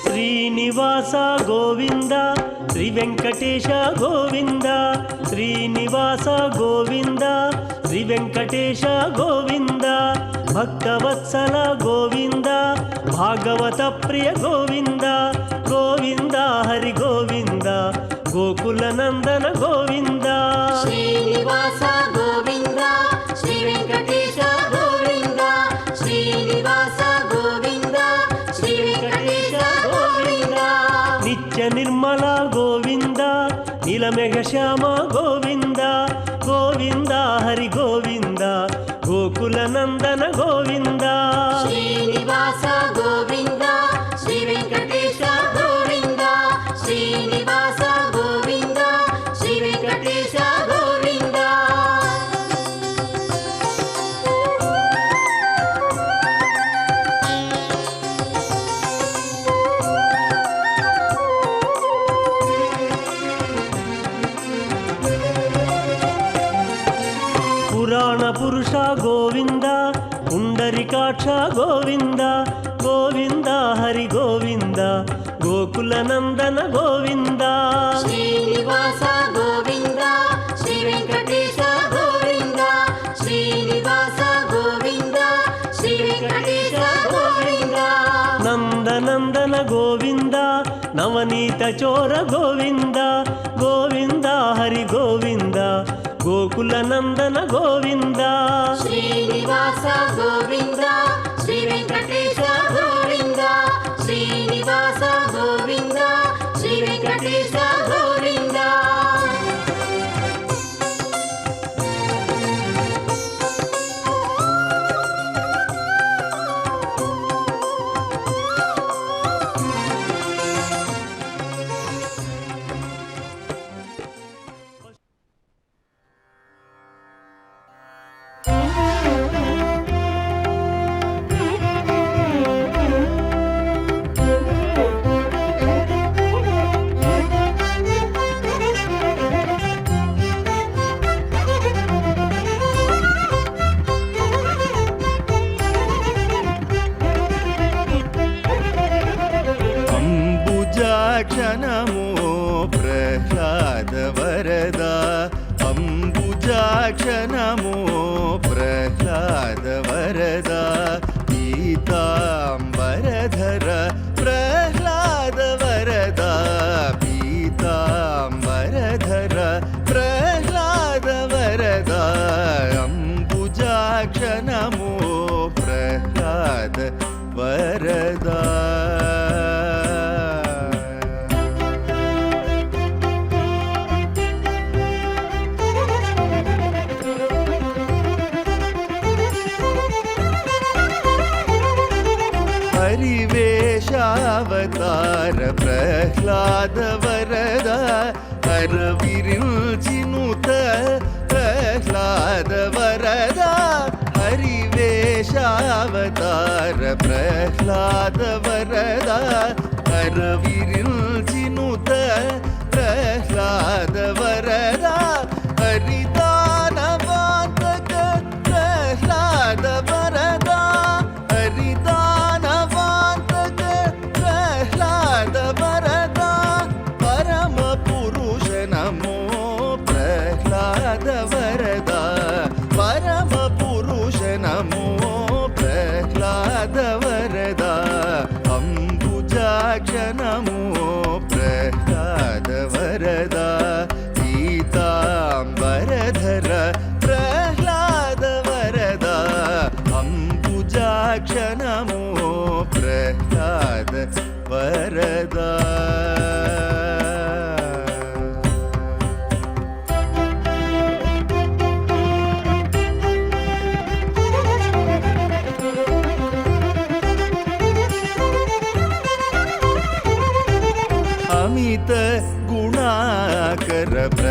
శ్రీనివాస గోవింద శ్రీ వెంకటేశ గోవింద శ్రీనివాస గోవింద శ్రీ వెంకటేశ గోవింద భక్తవత్సల గోవింద భాగవత ప్రియ గోవింద గోవింద హరి గోవింద గోకుల నందన గోవింద శ్రీనివాస గోవింద శ్రీ వెంకటేశ గోవింద శ్రీనివాస గోవింద శ్రీ వెంకటేశ గోవింద నిత్య నిర్మల గోవింద నీలమేఘ శ్యామ గోవింద గోవింద హరి గోవింద గోకుల నందన గోవింద శ్రీనివాస గోవింద శ్రీ వెంకటేశ గోవింద శ్రీనివాస గోవింద శ్రీ వెంకటేశ గోవింద పురాణ పురుష గోవింద పుండరికాక్ష గోవింద గోవింద హరి గోవింద గోకుల నందన గోవింద శ్రీనివాస గోవింద శ్రీ వెంకటేశ గోవింద శ్రీనివాస గోవింద శ్రీ వెంకటేశ గోవింద నందనందన గోవింద నవనీత చోర గోవింద గోవింద హరి గోవింద గోకుల నందన గోవింద శ్రీనివాస గోవింద శ్రీ వెంకటేశ గోవింద శ్రీనివాస గోవింద శ్రీ వెంకటేశ గోవింద అంబుజాక్షనమో ప్రహ్లాద వరద అంబుజాక్షనమో ప్రహ్లాద వరద పీతాంబరధర ప్రహ్లాద వరద పీతాంబరధర ప్రహ్లాద వరద అంబుజాక్షనమో ప్రహ్లాద వరద పరివేషావతార ప్రహ్లాద వరద హరవిరుచినుత ప్రహ్లాద వరద హరివేషావతార ప్రహ్లాద వరద హరవిరుచినుత ప్రహ్లాద వరద హరిదానవాంతక ప్రహ్లాద వరద హరిదానవాంతక ప్రహ్లాద వరద పరమ పురుష నమో ప్రహ్లాద వరద పరమ పురుష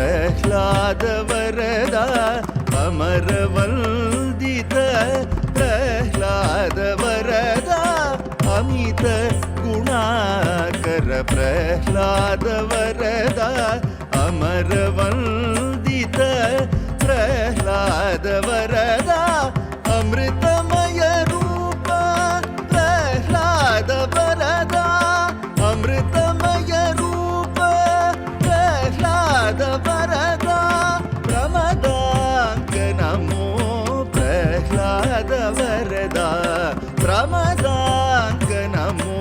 प्रह्लाद वरदा अमरवन्दित प्रह्लाद वरदा अमित गुणाकर प्रह्लाद वरदा अमरवन्दित प्रह्लाद वरदा अमृतमय रूप प्रह्लाद वरदा अमृतमय रूप प्रह्लाद वरदा प्रमदांक नमो प्रह्लाद वरदा प्रमदांक नमो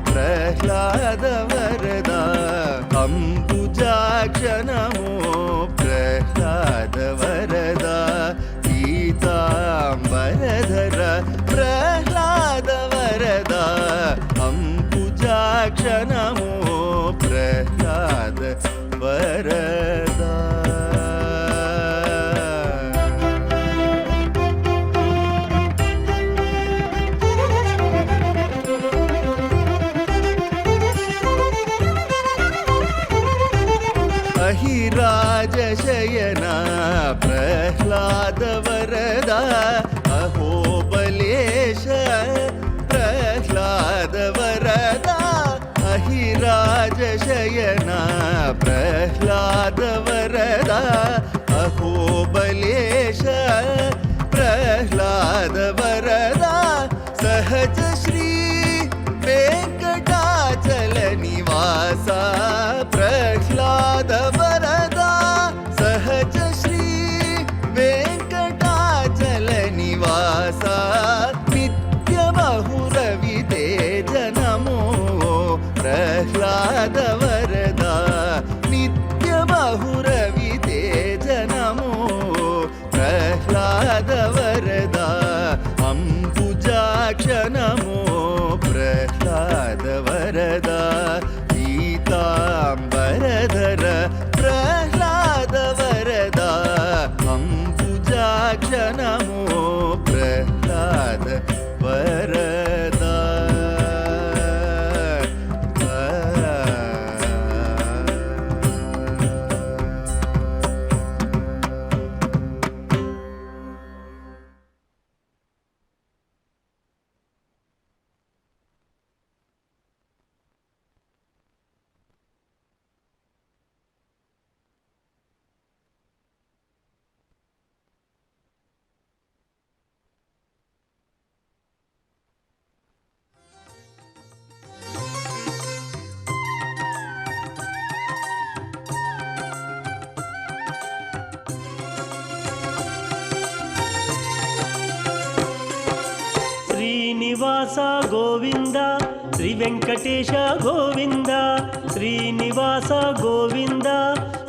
प्रह्लाद वरदा अंबुजाक्ष नमो प्रह्लाद वरदा पीतांबरधर प्रह्लाद वरदा अंबुजाक्ष नमो प्रह्लाद वरदा अहिराजशयना प्रह्लाद वरदा अहोबलेश प्रह्लाद वरदा अहिराजशयना प्रह्लाद वरदा अहोबलेश प्रह्लाद वरदा सहज श्री वेंकटाचल निवासा प्रह्लाद वरदा सहज श्री वेंकटाचल निवासा नित्य बहुरवितेज नमो प्रह्लाद वरदा नित्य बहुरवितेज नमो प्रह्लाद वरदा अंबुजाक्ष नमो प्रह्लाद वरदा पीतांबरधर प्रह्लाद वरदा अंबुजाक्ष नमो प्रह्लाद वरदा శ్రీనివాస గోవింద శ్రీ వెంకటేశ గోవింద శ్రీనివాస గోవింద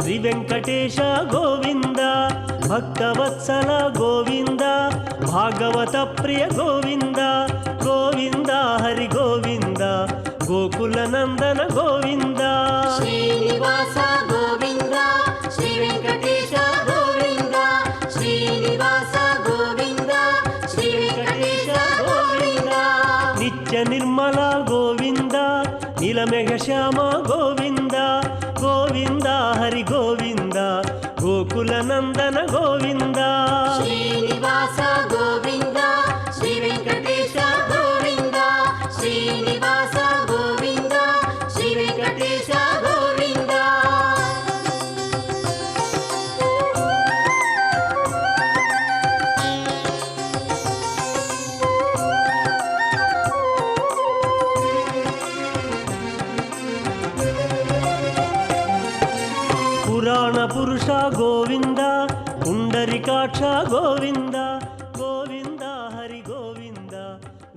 శ్రీ వెంకటేశ గోవింద భక్తవత్సల గోవింద భాగవత ప్రియ గోవింద గోవింద హరి గోవింద గోకుల నందన గోవింద శ్రీనివాస గోవింద శ్రీ వెంకటేశ గోవింద శ్రీనివాస గోవింద శ్రీ వెంకటేశ గోవింద నిత్య నిర్మల గోవింద నీలమేఘ శ్యామ గోవింద గోవింద హరి గోవింద గోకుల నందన గోవింద శ్రీనివాస గోవింద శ్రీ వెంకటేశ గోవింద శ్రీనివాస గోవింద శ్రీ వెంకటేశ గోవింద పురాణ పురుష గోవింద పుండరికాక్ష గోవింద గోవింద హరి గోవింద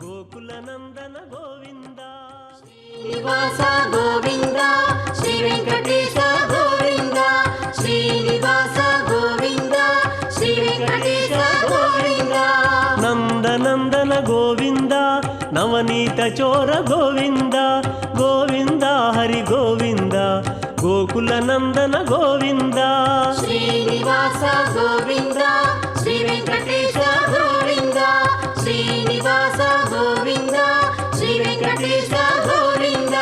గోకుల నందన గోవింద శ్రీనివాస గోవింద శ్రీ వెంకటేశ గోవింద శ్రీనివాస గోవింద శ్రీ వెంకటేశ గోవింద నందనందన గోవింద నవనీత చోర గోవింద గోవింద హరి గోవింద గోకుల నందన గోవింద శ్రీనివాస గోవింద శ్రీ వెంకటేశ గోవింద శ్రీనివాస గోవింద శ్రీ వెంకటేశ గోవింద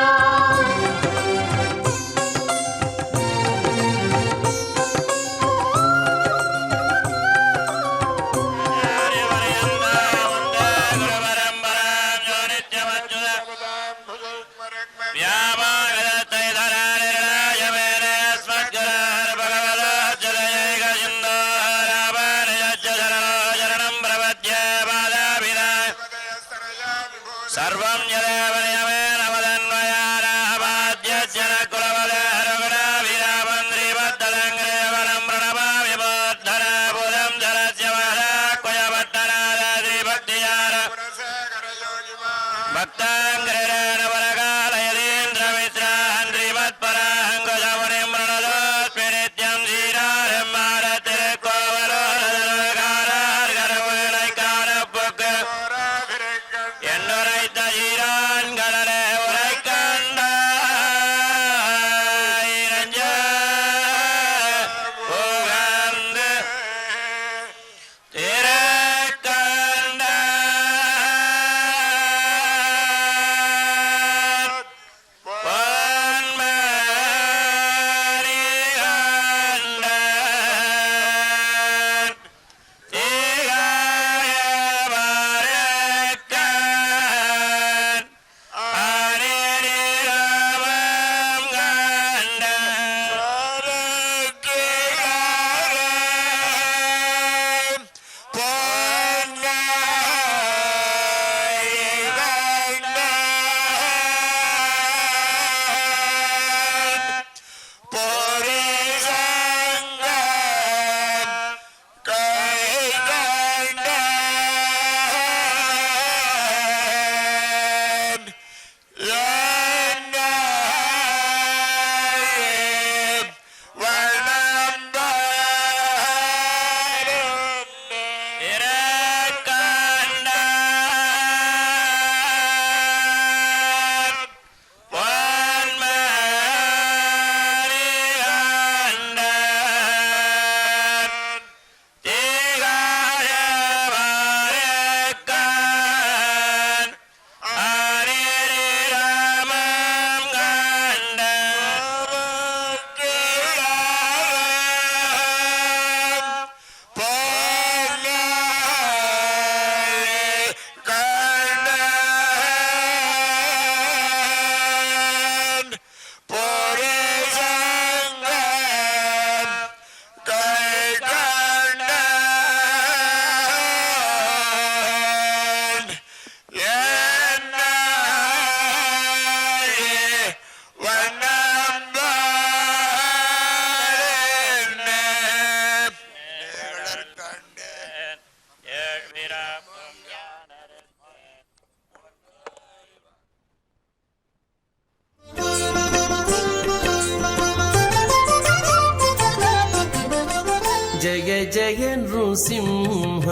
జయ జయ నృసింహ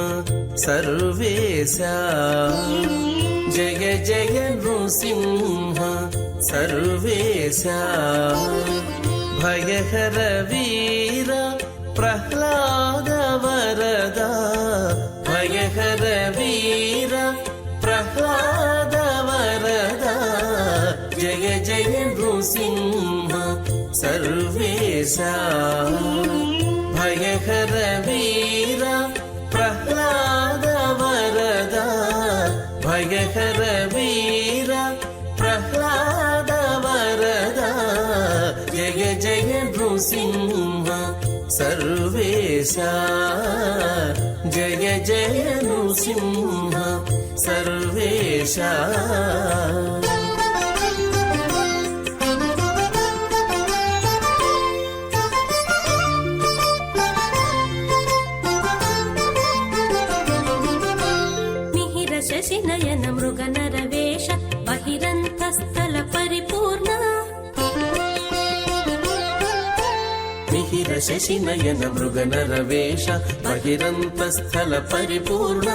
సర్వేశ జయ జయ నృసింహ సర్వేశ భయహర వీర ప్రహ్లాద వరద భయహర వీర ప్రహ్లాద వరద జయ జయ నృసింహ సర్వేశ భయహర వీర ప్రహ్లాద వరద భయహర వీర ప్రహ్లాద వరద జయ జయ నృసింహ సర్వేశ జయ జయ నృసింహ సర్వేశ శశినయన మృగనరవేష బహిరంతస్థల పరిపూర్ణ మిహిర శశినయన మృగనరవేష బహిరంతస్థల పరిపూర్ణ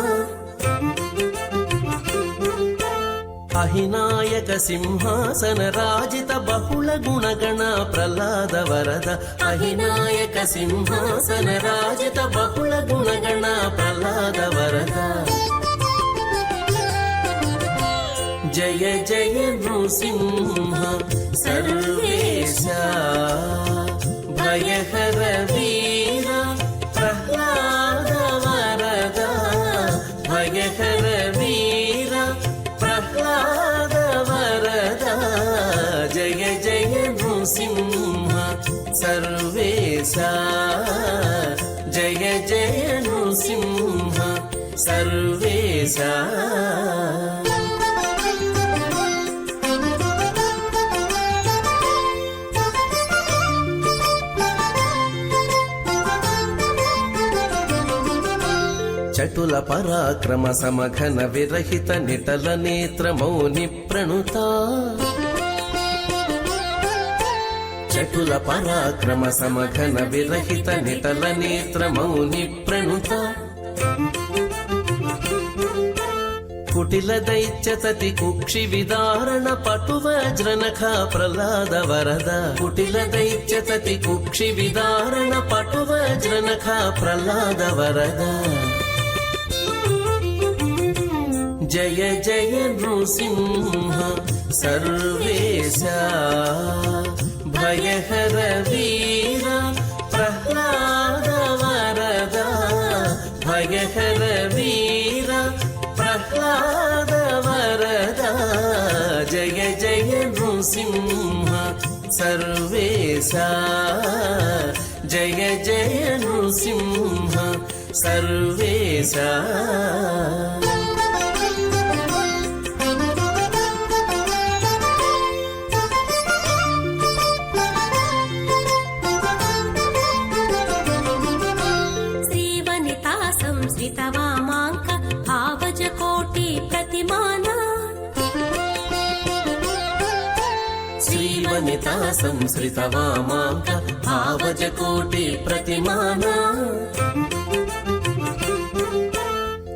అహినాయక సింహాసన రాజిత బహుళ గుణగణ ప్రహ్లాద వరద అహినాయక సింహాసన రాజిత బహుళ గుణగణ ప్రహ్లాద వరద జయ జయ నృసింహ సర్వేశ భయహర వీర ప్రహ్లాద వరద భయహర వీర ప్రహ్లాద వరద జయ జయ నృసింహ సర్వేశ జయ జయ నృసింహ సర్వేశ చటుల పరాక్రమ సమఘన విరహిత నిటల నేత్ర మౌని ప్రణుత చటుల పరాక్రమ సమఘన విరహిత నిటల నేత్ర మౌని ప్రణుత కుటిల దైత్యతతి కుక్షి విదారణ పటు వజ్రనఖ ప్రహ్లాద వరద కుటిల దైత్యతతి కుక్షి విదారణ పటు వజ్రనఖ ప్రహ్లాద వరద జయ జయ నృసింహ సర్వేశ భయహర వీర ప్రహ్లాద వరద భయహర వీర ప్రహ్లాద వరద జయ జయ నృసింహ సర్వేశ జయ జయ నృసింహ సర్వేశ సంశ్రితవామాంక భావజ కోటి ప్రతిమాన శ్రీవనితా సంశ్రితవామాంక భావజ కోటి ప్రతిమాన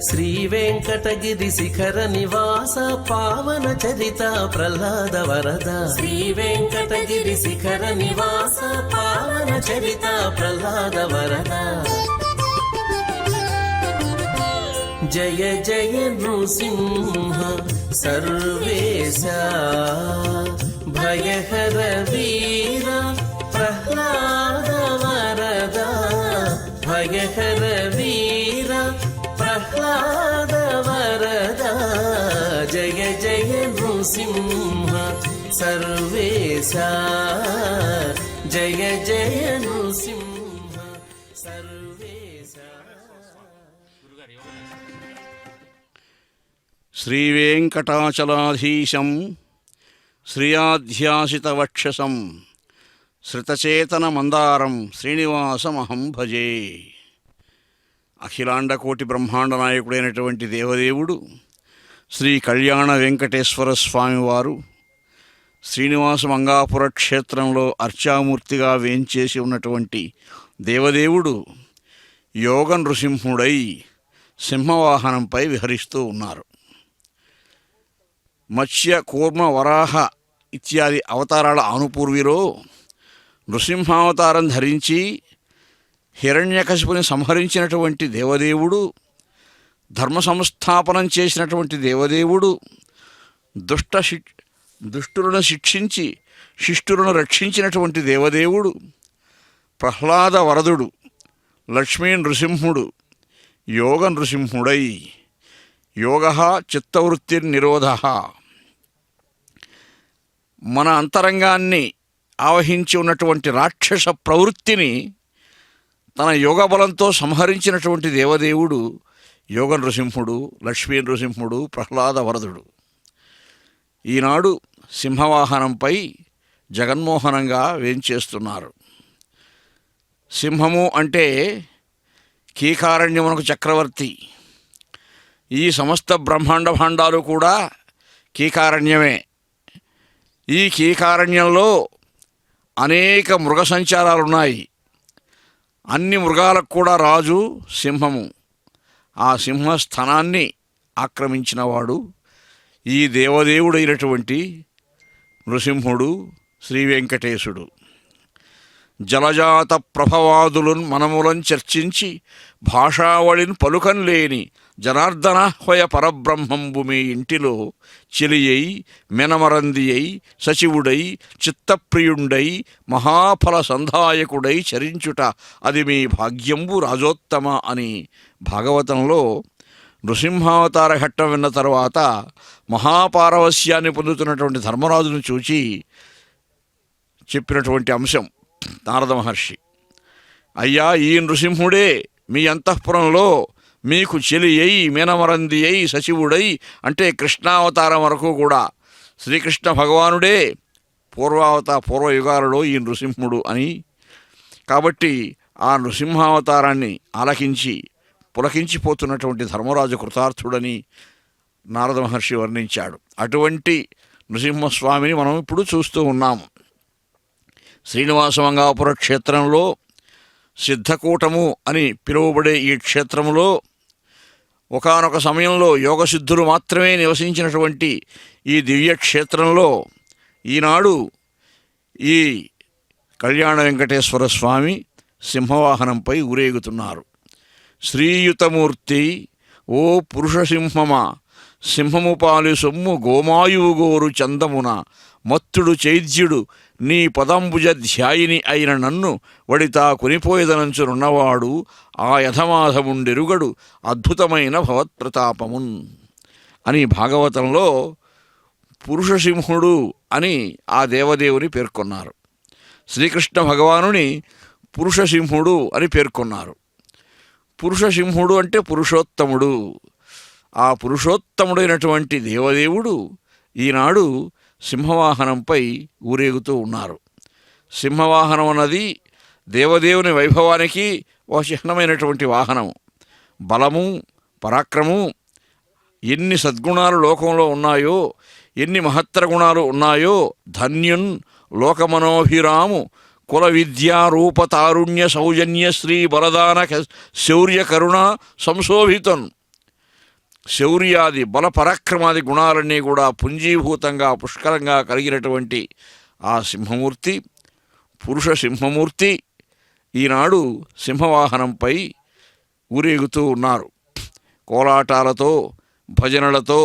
శ్రీ వెంకటగిరి శిఖర నివాస పావన చరిత ప్రహ్లాద వరద శ్రీ వెంకటగిరి శిఖర నివాస పావన చరిత ప్రహ్లాద వరద జయ జయ నృసింహ సర్వేశ భయహర వీర ప్రహ్లాద వరద భయహర వీర ప్రహ్లాద వరద జయ జయ నృసింహ సర్వేశ జయ జయ నృసింహ సర్వేశ శ్రీవేంకటాచలాధీశం శ్రియాధ్యాసితవక్షసం శ్రితచేతనమందారం శ్రీనివాసమహం భజే. అఖిలాండకోటి బ్రహ్మాండ నాయకుడైనటువంటి దేవదేవుడు శ్రీ కళ్యాణ వెంకటేశ్వర స్వామివారు శ్రీనివాస మంగాపుర క్షేత్రంలో అర్చామూర్తిగా వేంచేసి ఉన్నటువంటి దేవదేవుడు యోగ నృసింహుడై సింహవాహనంపై విహరిస్తూ ఉన్నారు. మత్స్య కూర్మ వరాహ ఇత్యాది అవతారాల ఆనుపూర్విలో నృసింహావతారం ధరించి హిరణ్యకశిపుని సంహరించినటువంటి దేవదేవుడు, ధర్మ సంస్థాపనం చేసినటువంటి దేవదేవుడు, దుష్టులను శిక్షించి శిష్టులను రక్షించినటువంటి దేవదేవుడు, ప్రహ్లాద వరదుడు, లక్ష్మీ నృసింహుడు, యోగ నృసింహుడై యోగ చిత్తవృత్తిర్నిరోధ మన అంతరంగాన్ని ఆవహించి ఉన్నటువంటి రాక్షస ప్రవృత్తిని తన యోగ బలంతో సంహరించినటువంటి దేవదేవుడు యోగ నృసింహుడు, లక్ష్మీ నృసింహుడు, ప్రహ్లాద వరదుడు. ఈనాడు సింహవాహనంపై జగన్మోహనంగా వేంచేస్తున్నారు. సింహము అంటే కీకారణ్యమునకు చక్రవర్తి. ఈ సమస్త బ్రహ్మాండ భాండాలు కూడా కీకారణ్యమే. ఈ కీకారణ్యంలో అనేక మృగ సంచారాలున్నాయి. అన్ని మృగాలకు కూడా రాజు సింహము. ఆ సింహస్థానాన్ని ఆక్రమించినవాడు ఈ దేవదేవుడైనటువంటి నృసింహుడు శ్రీ వెంకటేశుడు. జలజాత ప్రభవాదులున్ మనములను చర్చించి భాషావళిన్ పలుకన్ లేని జనార్దనాహ్వయ పరబ్రహ్మంబు మీ ఇంటిలో చెలియై మెనమరందియై సచివుడై చిత్తప్రియుండై మహాఫల సంధాయకుడై చరించుట అది మీ భాగ్యంబు రాజోత్తమ అని భాగవతంలో నృసింహావతార ఘట్టం విన్న తర్వాత మహాపారవస్యాన్ని పొందుతున్నటువంటి ధర్మరాజును చూచి చెప్పినటువంటి అంశం నారద మహర్షి. అయ్యా, ఈ నృసింహుడే మీ అంతఃపురంలో మీకు చెలి అయి మేనమరంది అయి సచివుడై, అంటే కృష్ణావతారం వరకు కూడా శ్రీకృష్ణ భగవానుడే పూర్వయుగాలలో ఈ నృసింహుడు అని. కాబట్టి ఆ నృసింహావతారాన్ని ఆలకించి పులకించిపోతున్నటువంటి ధర్మరాజు కృతార్థుడని నారద మహర్షి వర్ణించాడు. అటువంటి నృసింహస్వామిని మనం ఇప్పుడు చూస్తూ ఉన్నాము. శ్రీనివాసమంగాపుర క్షేత్రంలో సిద్ధకూటము అని పిలువబడే ఈ క్షేత్రంలో ఒకానొక సమయంలో యోగసిద్ధులు మాత్రమే నివసించినటువంటి ఈ దివ్యక్షేత్రంలో ఈనాడు ఈ కళ్యాణ వెంకటేశ్వర స్వామి సింహవాహనంపై ఊరేగుతున్నారు. శ్రీయుతమూర్తి ఓ పురుషసింహమా, సింహము పాలి సొమ్ము గోమాయువు గోరు చందమున మత్తుడు చైద్యుడు నీ పదంబుజ ధ్యాయిని అయిన నన్ను వడితా కొనిపోయేదనంచునున్నవాడు ఆ యథమాధముండెరుగడు అద్భుతమైన భవత్ప్రతాపమున్ అని భాగవతంలో పురుషసింహుడు అని ఆ దేవదేవుని పేర్కొన్నారు. శ్రీకృష్ణ భగవానుని పురుషసింహుడు అని పేర్కొన్నారు. పురుషసింహుడు అంటే పురుషోత్తముడు. ఆ పురుషోత్తముడైనటువంటి దేవదేవుడు ఈనాడు సింహవాహనంపై ఊరేగుతూ ఉన్నారు. సింహవాహనం అన్నది దేవదేవుని వైభవానికి ఒక చిహ్నమైనటువంటి వాహనము. బలము, పరాక్రమము, ఎన్ని సద్గుణాలు లోకంలో ఉన్నాయో, ఎన్ని మహత్తర గుణాలు ఉన్నాయో, ధన్యున్ లోకమనోభిరాము కుల విద్యా రూప తారుణ్య సౌజన్య శ్రీ బలదాన శౌర్య కరుణ సంశోభితం. శౌర్యాది బల పరాక్రమాది గుణాలన్నీ కూడా పుంజీభూతంగా పుష్కలంగా కలిగినటువంటి ఆ సింహమూర్తి, పురుష సింహమూర్తి ఈనాడు సింహవాహనంపై ఊరేగుతూ ఉన్నారు. కోలాటాలతో భజనలతో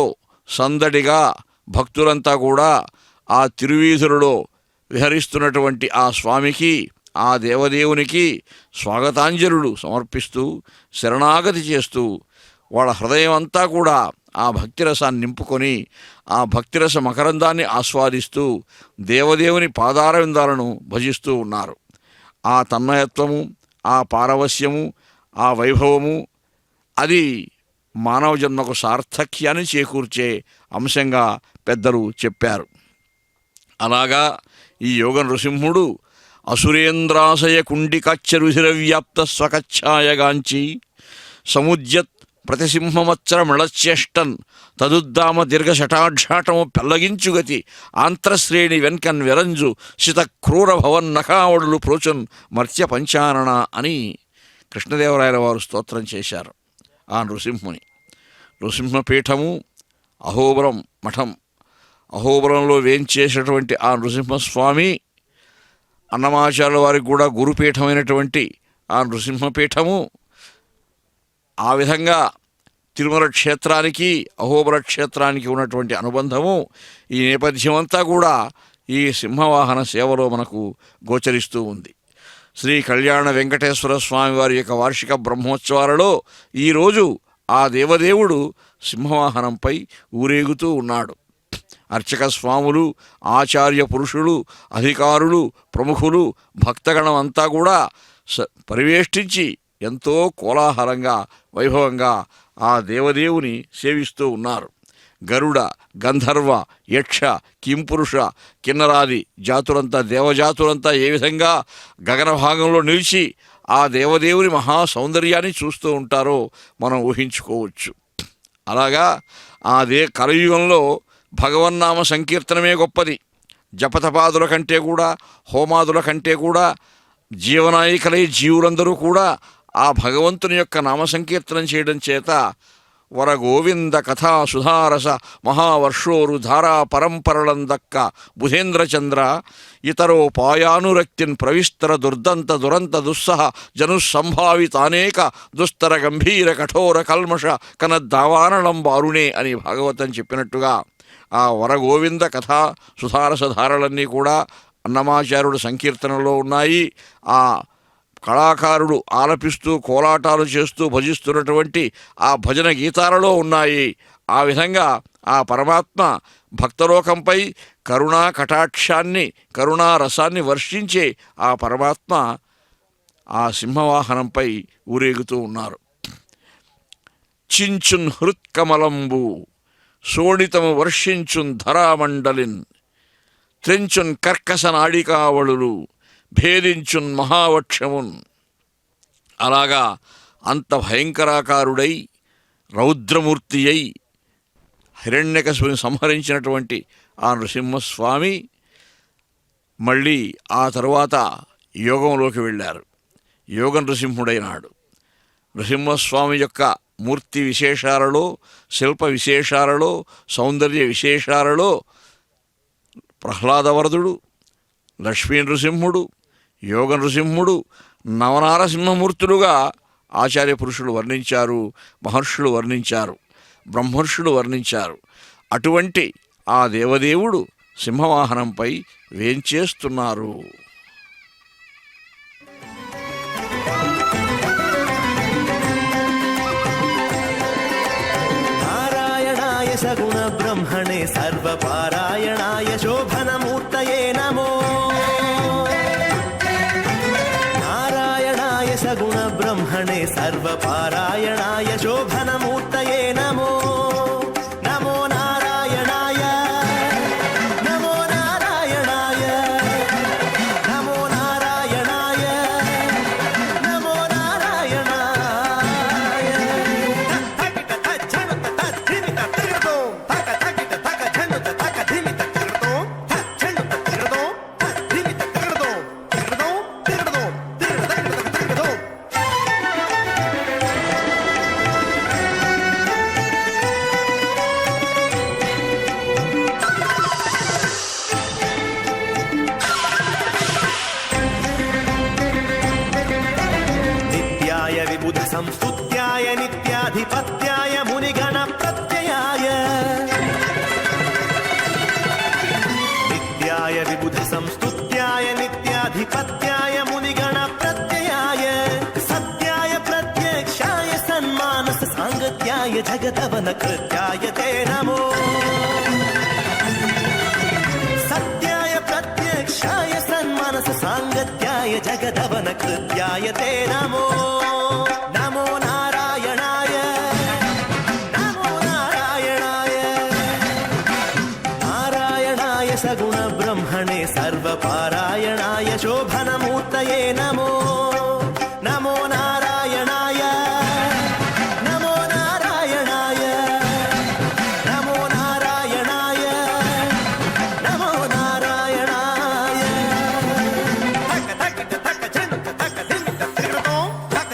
సందడిగా భక్తులంతా కూడా ఆ తిరువీధులలో విహరిస్తున్నటువంటి ఆ స్వామికి, ఆ దేవదేవునికి స్వాగతాంజలులు సమర్పిస్తూ శరణాగతి చేస్తూ వాళ్ళ హృదయం అంతా కూడా ఆ భక్తిరసాన్ని నింపుకొని ఆ భక్తిరస మకరందాన్ని ఆస్వాదిస్తూ దేవదేవుని పాదారవిందాలను భజిస్తూ ఉన్నారు. ఆ తన్మయత్వము, ఆ పారవస్యము, ఆ వైభవము అది మానవ జన్మకు సార్థక్యాన్ని చేకూర్చే అంశంగా పెద్దలు చెప్పారు. అలాగా ఈ యోగ నృసింహుడు అసురేంద్రాశయ కుండికాచ్చరుధిరవ్యాప్త స్వకచ్ఛాయగాంచి సముద్యత్ ప్రతిసింహమచ్చర మిళచ్చేష్టన్ తదుద్దామ దీర్ఘశటాఢ్యాటము పెల్లగించుగతి ఆంత్రశ్రేణి వెన్కన్ విరంజు శిత క్రూర భవన్ నకావడులు ప్రోచున్ మర్త్య పంచానన అని కృష్ణదేవరాయల వారు స్తోత్రం చేశారు ఆ నృసింహుని. నృసింహపీఠము, అహోబరం మఠం, అహోబరంలో వేంచేసినటువంటి ఆ నృసింహస్వామి, అన్నమాచార్యుల వారికి కూడా గురుపీఠమైనటువంటి ఆ నృసింహపీఠము, ఆ విధంగా తిరుమల క్షేత్రానికి అహోబల క్షేత్రానికి ఉన్నటువంటి అనుబంధము, ఈ నేపథ్యం అంతా కూడా ఈ సింహవాహన సేవలో మనకు గోచరిస్తూ ఉంది. శ్రీ కళ్యాణ వెంకటేశ్వర స్వామి వారి యొక్క వార్షిక బ్రహ్మోత్సవాలలో ఈరోజు ఆ దేవదేవుడు సింహవాహనంపై ఊరేగుతూ ఉన్నాడు. అర్చక స్వాములు, ఆచార్య పురుషులు, అధికారులు, ప్రముఖులు, భక్తగణం అంతా కూడా పరివేష్టించి ఎంతో కోలాహలంగా వైభవంగా ఆ దేవదేవుని సేవిస్తూ ఉన్నారు. గరుడ, గంధర్వ, యక్ష, కింపురుష, కిన్నరాది జాతులంతా, దేవజాతులంతా ఏ విధంగా గగన భాగంలో నిలిచి ఆ దేవదేవుని మహా సౌందర్యాన్ని చూస్తూ ఉంటారో మనం ఊహించుకోవచ్చు. అలాగా ఆ కలియుగంలో భగవన్నామ సంకీర్తనమే గొప్పది. జపతపాదుల కంటే కూడా, హోమాదుల కంటే కూడా జీవనాయికలై జీవులందరూ కూడా ఆ భగవంతుని యొక్క నామ సంకీర్తనం చేయడం చేత వరగోవింద కథా సుధారస మహావర్షోరు ధారా పరంపరలందక్క బుధేంద్రచంద్ర ఇతరోపాయానురక్తిన్ ప్రవిస్తర దుర్దంత దురంత దుస్సహ జనుస్సంభావితానేక దుస్తర గంభీర కఠోర కల్మష కనద్దావానళం బారుణే అని భాగవతం చెప్పినట్టుగా ఆ వరగోవింద కథా సుధారస ధారలన్నీ కూడా అన్నమాచార్యుడు సంకీర్తనలో ఉన్నాయి. ఆ కళాకారుడు ఆలపిస్తూ కోలాటాలు చేస్తూ భజిస్తున్నటువంటి ఆ భజన గీతాలలో ఉన్నాయి. ఆ విధంగా ఆ పరమాత్మ భక్తలోకంపై కరుణా కటాక్షాన్ని, కరుణా రసాన్ని వర్షించే ఆ పరమాత్మ ఆ సింహవాహనంపై ఊరేగుతూ ఉన్నారు. చించున్ హృత్కమలంబు శోణితము వర్షించున్ ధరామండలిన్ త్రెంచున్ కర్కస నాడికావళులు భేదించున్ మహావక్షమున్. అలాగా అంత భయంకరాకారుడై రౌద్రమూర్తి అయి హిరణ్యకశిపుని సంహరించినటువంటి ఆ నృసింహస్వామి మళ్ళీ ఆ తరువాత యోగంలోకి వెళ్ళారు. యోగ నృసింహుడైనాడు. నృసింహస్వామి యొక్క మూర్తి విశేషాలలో, శిల్ప విశేషాలలో, సౌందర్య విశేషాలలో ప్రహ్లాదవరదుడు, లక్ష్మీ నృసింహుడు, యోగ నృసింహుడు, నవనారసింహమూర్తులుగా ఆచార్య పురుషులు వర్ణించారు, మహర్షులు వర్ణించారు, బ్రహ్మర్షులు వర్ణించారు. అటువంటి ఆ దేవదేవుడు సింహవాహనంపై వేంచేస్తున్నారు. నారాయణాయ సగుణ బ్రహ్మణే సర్వపారాయణాయ శోభనమూర్తయే నమో. నారాయణాయ సగుణ బ్రహ్మణే సర్వపారాయణాయ శోభనమూర్తయే నమో. నమో నారాయణాయ, నమో నారాయణాయ, నమో నారాయణాయ, నమో నారాయణాయ. నిత్యాయ విబుధ సంస్తుత్యాయ నిత్యాధిపత్యాయ మునిగణ ప్రత్యయాయ. నిత్యాయ విబుధ సంస్తుత్యాయ నిత్యాధిపత్యాయ మునిగణ ప్రత్యయాయ. సత్యాయ ప్రత్యక్షాయ సన్మానస సాంగత్యాయ జగదవన కృత్యాయ తే నమో. సత్యాయ ప్రత్యక్షాయ సన్మానస సాంగత్యాయ జగదవన కృత్యాయ తే నమో. నమో నారాయణాయ, నమో నారాయణాయ. నారాయణాయ సగుణ బ్రహ్మణే సర్వపారాయణాయ శోభనమూర్తయే నమో. నమో నారాయణాయ, నమో నారాయణాయ, నమో నారాయణాయ, నమో నారాయణాయ. ధక ధక ధక ఝంక ధక ధిమిక తిరగతో ధక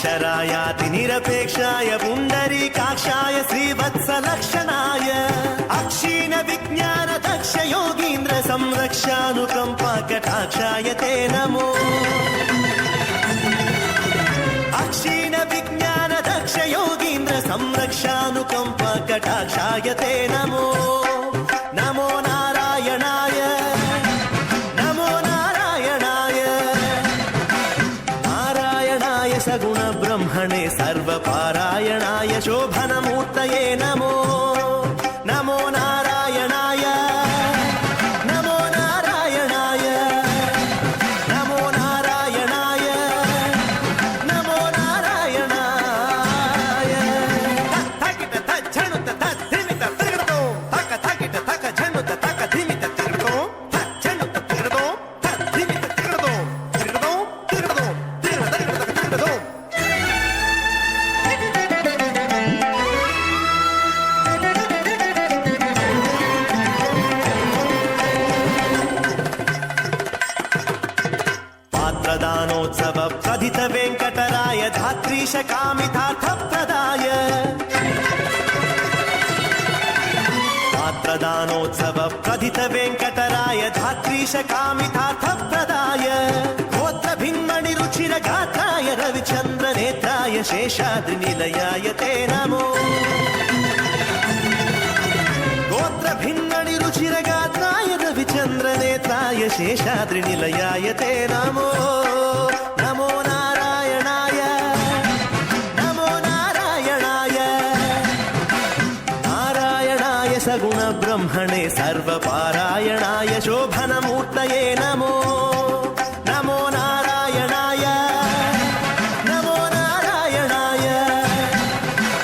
अक्षरायाति निरपेक्षाय पुण्डरीकाक्षाय श्रीवत्सलक्षणाय अक्षीण विज्ञान दक्ष योगीन्द्र संरक्षानुकम्पा कटाक्षाय ते नमो अक्षीण विज्ञान दक्ष योगीन्द्र संरक्षानुकम्पा कटाक्षाय ते नमो नमो नारायणाय नमो नारायणाय नारायणाय सगुण ब्रह्मणे सर्वपारायणाय शोभनमूर्तये नमो नमो नारायणाय नमो नारायणाय नमो नारायणाय नमो नारायणाय थकिट झणुत धिमित तिगड़तो थक थकिट थक झणुत थक धिमित तिगड़तो थक झणुत तिगड़तो थक धिमित तिगड़तो तिगड़तो तिगड़तो तिगड़तो पात्रदानोत्सव प्रथित वेङ्कटराय धात्रीश कामितार्थप्रदाय पात्रदानोत्सव प्रथित वेङ्कटराय धात्रीश कामितार्थप्रदाय गोत्र भिन्मणि रुचिर गात्राय रविचन्द्र नेत्राय शेषाद्रि निलयाय ते नमो गोत्र भिन्मणि रुचिर गात्राय रविचन्द्र नेत्राय शेषाद्रि निलयाय ते नमो नमो नारायणाय नमो नारायणाय नारायणाय सगुण ब्रह्मणे सर्वपारायणाय शोभनमूर्तये नमो नमो नारायणाय नमो नारायणाय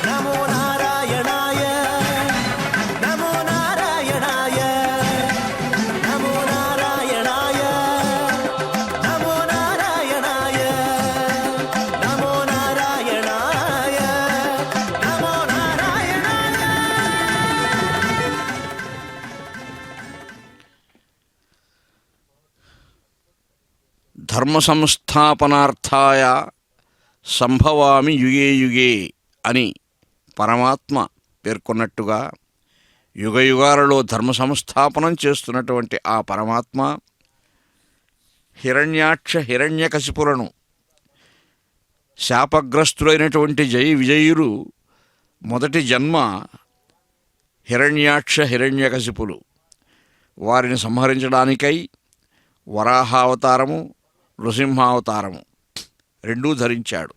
नमो नारायणाय नमो नारायणाय नमो नारायणाय नमो नारायणाय नमो नारायणाय नमो नारायणाय ధర్మ సంస్థాపనార్థాయ సంభవామి యుగే యుగే అని పరమాత్మ పేర్కొన్నట్టుగా యుగయుగాలలో ధర్మ సంస్థాపనం చేస్తున్నటువంటి ఆ పరమాత్మ హిరణ్యాక్ష హిరణ్యకశిపులను శాపగ్రస్తులైనటువంటి జయ విజయులు మొదటి జన్మ హిరణ్యాక్ష హిరణ్యకశిపులు వారిని సంహరించడానికై వరాహావతారము నృసింహావతారము రెండూ ధరించాడు.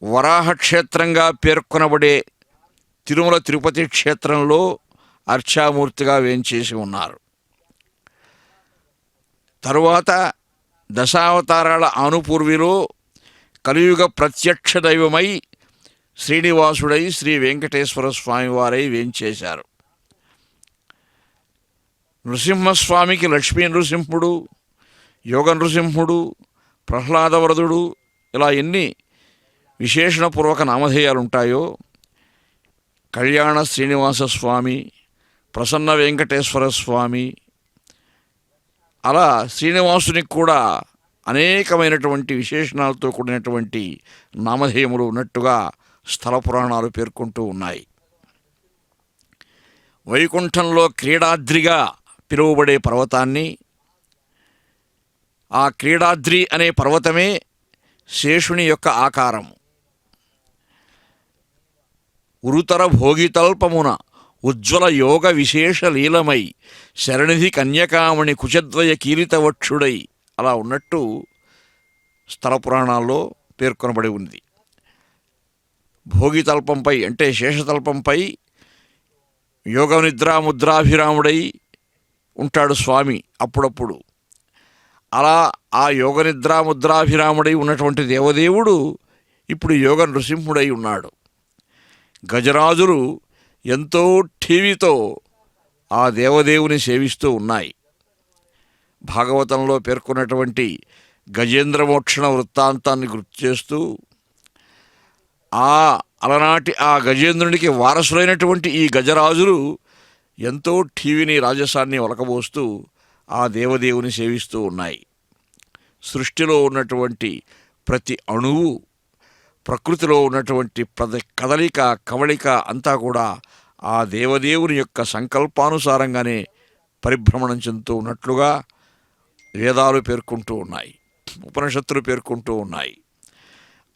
వరాహ క్షేత్రంగా పేర్కొనబడే తిరుమల తిరుపతి క్షేత్రంలో అర్చామూర్తిగా వేంచేసి ఉన్నారు. తరువాత దశావతారాల ఆనుపూర్విలో కలియుగ ప్రత్యక్ష దైవమై శ్రీనివాసుడై శ్రీ వెంకటేశ్వర స్వామివారై వేంచేశారు. నృసింహస్వామికి లక్ష్మీ నృసింహుడు, యోగ నృసింహుడు, ప్రహ్లాదవరదుడు ఇలా ఎన్ని విశేషణపూర్వక నామధేయాలుంటాయో కళ్యాణ శ్రీనివాస స్వామి, ప్రసన్న వెంకటేశ్వర స్వామి, అలా శ్రీనివాసునికి కూడా అనేకమైనటువంటి విశేషణాలతో కూడినటువంటి నామధేయములు ఉన్నట్టుగా స్థల పురాణాలు పేర్కొంటూ ఉన్నాయి. వైకుంఠంలో క్రీడాద్రిగా పిలువబడే పర్వతాన్ని, ఆ క్రీడాద్రి అనే పర్వతమే శేషుని యొక్క ఆకారం. ఉరుతర భోగితల్పమున ఉజ్వల యోగ విశేష లీలమై శరణిధి కన్యకామణి కుచద్వయ కీలితవక్షుడై అలా ఉన్నట్టు స్థల పురాణాల్లో పేర్కొనబడి ఉంది. భోగితల్పంపై అంటే శేషతల్పంపై యోగ నిద్రా ముద్రాభిరాముడై ఉంటాడు స్వామి అప్పుడప్పుడు. అలా ఆ యోగ నిద్రా ముద్రాభిరాముడై ఉన్నటువంటి దేవదేవుడు ఇప్పుడు యోగ నృసింహుడై ఉన్నాడు. గజరాజులు ఎంతో ఠీవితో ఆ దేవదేవుని సేవిస్తూ ఉన్నాయి. భాగవతంలో పేర్కొన్నటువంటి గజేంద్రమోక్షణ వృత్తాంతాన్ని గుర్తు చేస్తూ అలనాటి ఆ గజేంద్రునికి వారసులైనటువంటి ఈ గజరాజులు ఎంతో ఠీవిని రాజసాన్ని ఒలకబోస్తూ ఆ దేవదేవుని సేవిస్తూ ఉన్నాయి. సృష్టిలో ఉన్నటువంటి ప్రతి అణువు ప్రకృతిలో ఉన్నటువంటి కదలిక కవళిక అంతా కూడా ఆ దేవదేవుని యొక్క సంకల్పానుసారంగానే పరిభ్రమణం చెందుతూ ఉన్నట్లుగా వేదాలు పేర్కొంటూ ఉన్నాయి, ఉపనిషత్తులు పేర్కొంటూ ఉన్నాయి.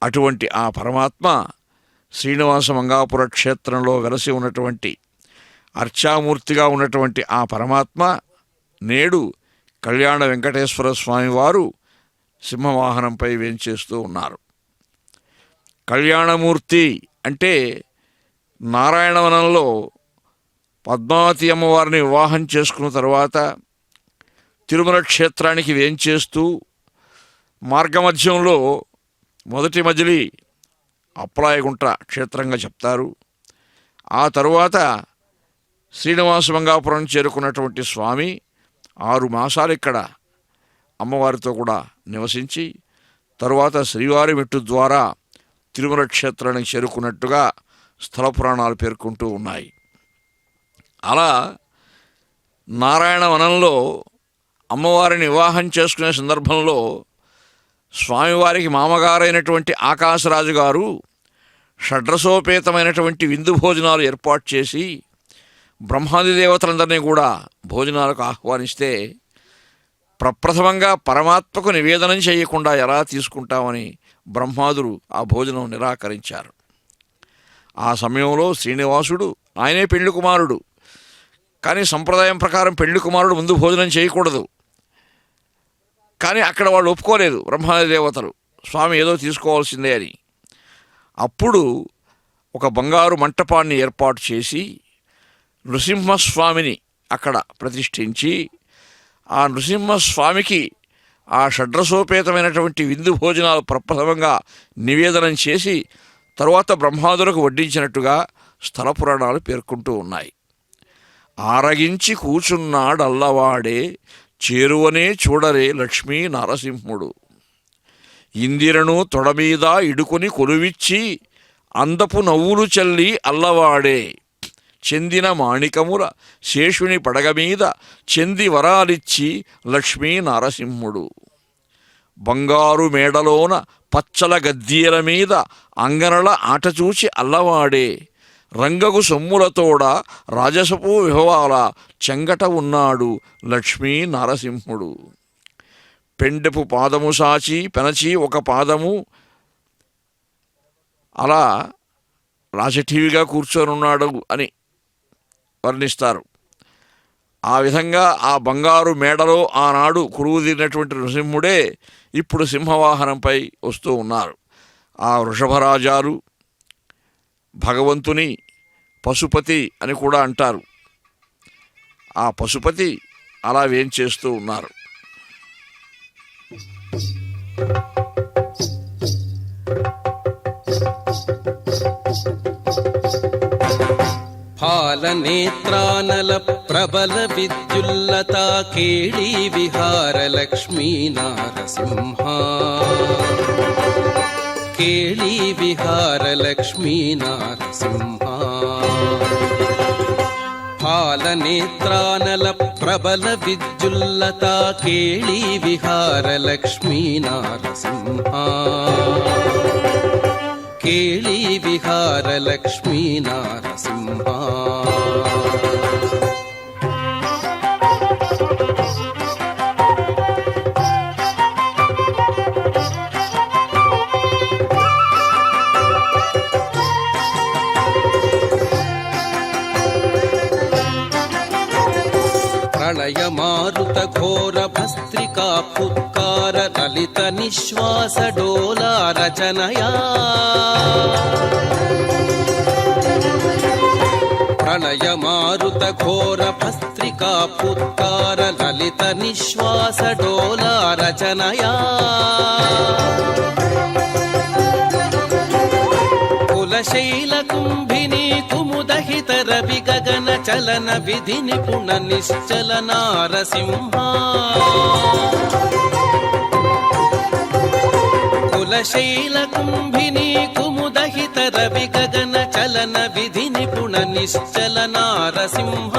అటువంటి ఆ పరమాత్మ శ్రీనివాస మంగాపుర క్షేత్రంలో వెలసి ఉన్నటువంటి అర్చామూర్తిగా ఉన్నటువంటి ఆ పరమాత్మ నేడు కళ్యాణ వెంకటేశ్వర స్వామివారు సింహవాహనంపై వేంచేస్తూ ఉన్నారు. కళ్యాణమూర్తి అంటే నారాయణవనంలో పద్మావతి అమ్మవారిని వివాహం చేసుకున్న తర్వాత తిరుమల క్షేత్రానికి వేంచేస్తూ మార్గమధ్యంలో మొదటి మజిలీ అప్పలాయగుంట క్షేత్రంగా చెప్తారు. ఆ తరువాత శ్రీనివాస మంగాపురం చేరుకున్నటువంటి స్వామి 6 మాసాలు ఇక్కడ అమ్మవారితో కూడా నివసించి తరువాత శ్రీవారి మెట్టు ద్వారా తిరుమల క్షేత్రానికి చేరుకున్నట్టుగా స్థల పురాణాలు పేర్కొంటూ ఉన్నాయి. అలా నారాయణ వనంలో అమ్మవారిని వివాహం చేసుకునే సందర్భంలో స్వామివారికి మామగారైనటువంటి ఆకాశరాజు గారు షడ్రసోపేతమైనటువంటి విందు భోజనాలు ఏర్పాటు చేసి బ్రహ్మాది దేవతలందరినీ కూడా భోజనాలకు ఆహ్వానిస్తే ప్రప్రథమంగా పరమాత్మకు నివేదనం చేయకుండా ఎలా తీసుకుంటామని బ్రహ్మాదులు ఆ భోజనం నిరాకరించారు. ఆ సమయంలో శ్రీనివాసుడు ఆయనే పెళ్లి కుమారుడు, కానీ సంప్రదాయం ప్రకారం పెళ్లి కుమారుడు ముందు భోజనం చేయకూడదు. కానీ అక్కడ వాళ్ళు ఒప్పుకోలేదు బ్రహ్మాది దేవతలు, స్వామి ఏదో తీసుకోవాల్సిందే అని. అప్పుడు ఒక బంగారు మంటపాన్ని ఏర్పాటు చేసి నృసింహస్వామిని అక్కడ ప్రతిష్ఠించి ఆ నృసింహస్వామికి ఆ షడ్రసోపేతమైనటువంటి విందు భోజనాలు ప్రప్రథమంగా నివేదనం చేసి తరువాత బ్రహ్మాదులకు వడ్డించినట్టుగా స్థల పురాణాలు పేర్కొంటూ ఉన్నాయి. ఆరగించి కూచున్నాడల్లవాడే చేరువనే చూడరే లక్ష్మీ నరసింహుడు, ఇందిరను తొడమీద ఇడుకొని కొలువిచ్చి అందపు నవ్వులు చల్లి అల్లవాడే, చెందిన మాణికముల శేషుని పడగమీద చెంది వరాలిచ్చి లక్ష్మీ నరసింహుడు, బంగారు మేడలోన పచ్చల గద్దీల మీద అంగనల ఆటచూచి అల్లవాడే, రంగగు సొమ్ములతోడ రాజసపు విభవాల చెంగట ఉన్నాడు లక్ష్మీ నరసింహుడు, పెండెపు పాదము సాచి పెనచి ఒక పాదము అలా రాజఠీవిగా కూర్చొనున్నాడు అని వర్ణిస్తారు. ఆ విధంగా ఆ బంగారు మేడలో ఆనాడు కురువుదిరినటువంటి నృసింహుడే ఇప్పుడు సింహవాహనంపై వస్తూ ఉన్నారు. ఆ వృషభరాజాలు భగవంతుని పశుపతి అని కూడా అంటారు. ఆ పశుపతి అలా వేంచేస్తూ ఉన్నారు. పాలనేత్రానల ప్రబల విద్యుల్లతా కేళీ విహార లక్ష్మీ నారసింహ, కేళీ విహార లక్ష్మీ నారసింహ, పాలనేత్రానల ప్రబల విద్యుల్లతా కేళీ విహార లక్ష్మీ నారసింహ, కేళీ విహార లక్ష్మీ నరసింహ. ప్రళయ మారుత ఘోర భస్త్రికా పుత్కార లలిత నిశ్వాస డోలా రచనయా, ప్రళయ మారుత ఘోర భస్త్రికా పుత్కార లలిత నిశ్వాస డోలా రచనయా, కులశైల కుంభిని కుముదహిత రవి గగన చలన విధి నిపుణ నిశ్చల నారసింహ, కులశైల కుంభిని కుముదహిత రవి గగన చలన విధి నిపుణ నిశ్చల నారసింహ,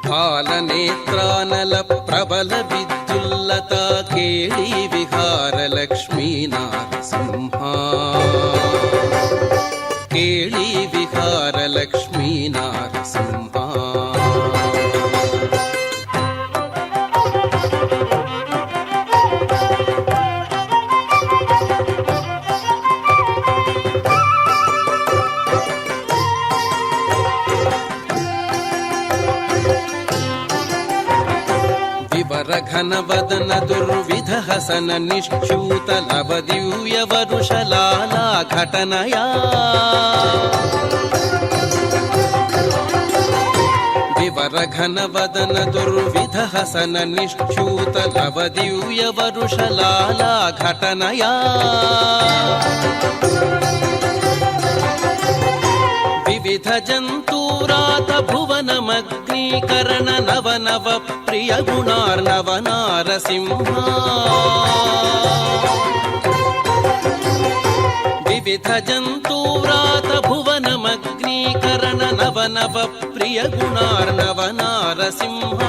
పాలనేత్రానల ప్రబల విద్యుల్ విద్యుల్లత కేళీ విహార లక్ష్మీ నారసింహ కేళీ విహార లక్ష్మీ నారసింహ ఘనవదన దుర్విధ హసన నిశ్చూత లవ దివ్య వరుషలాలా ఘటనయా వివర ఘనవదన దుర్విధ హసన నిశ్చూత లవ దివ్య వరుషలాలా ఘటనయా వివిధ జంతూరాత భువనమగ్నీకరణ నవ నవ ప్రియ గుణార్ణవ నారసింహ వివిధ జంతూరాత భువనమగ్నీకరణ నవ నవ ప్రియ గుణార్ణవ నారసింహ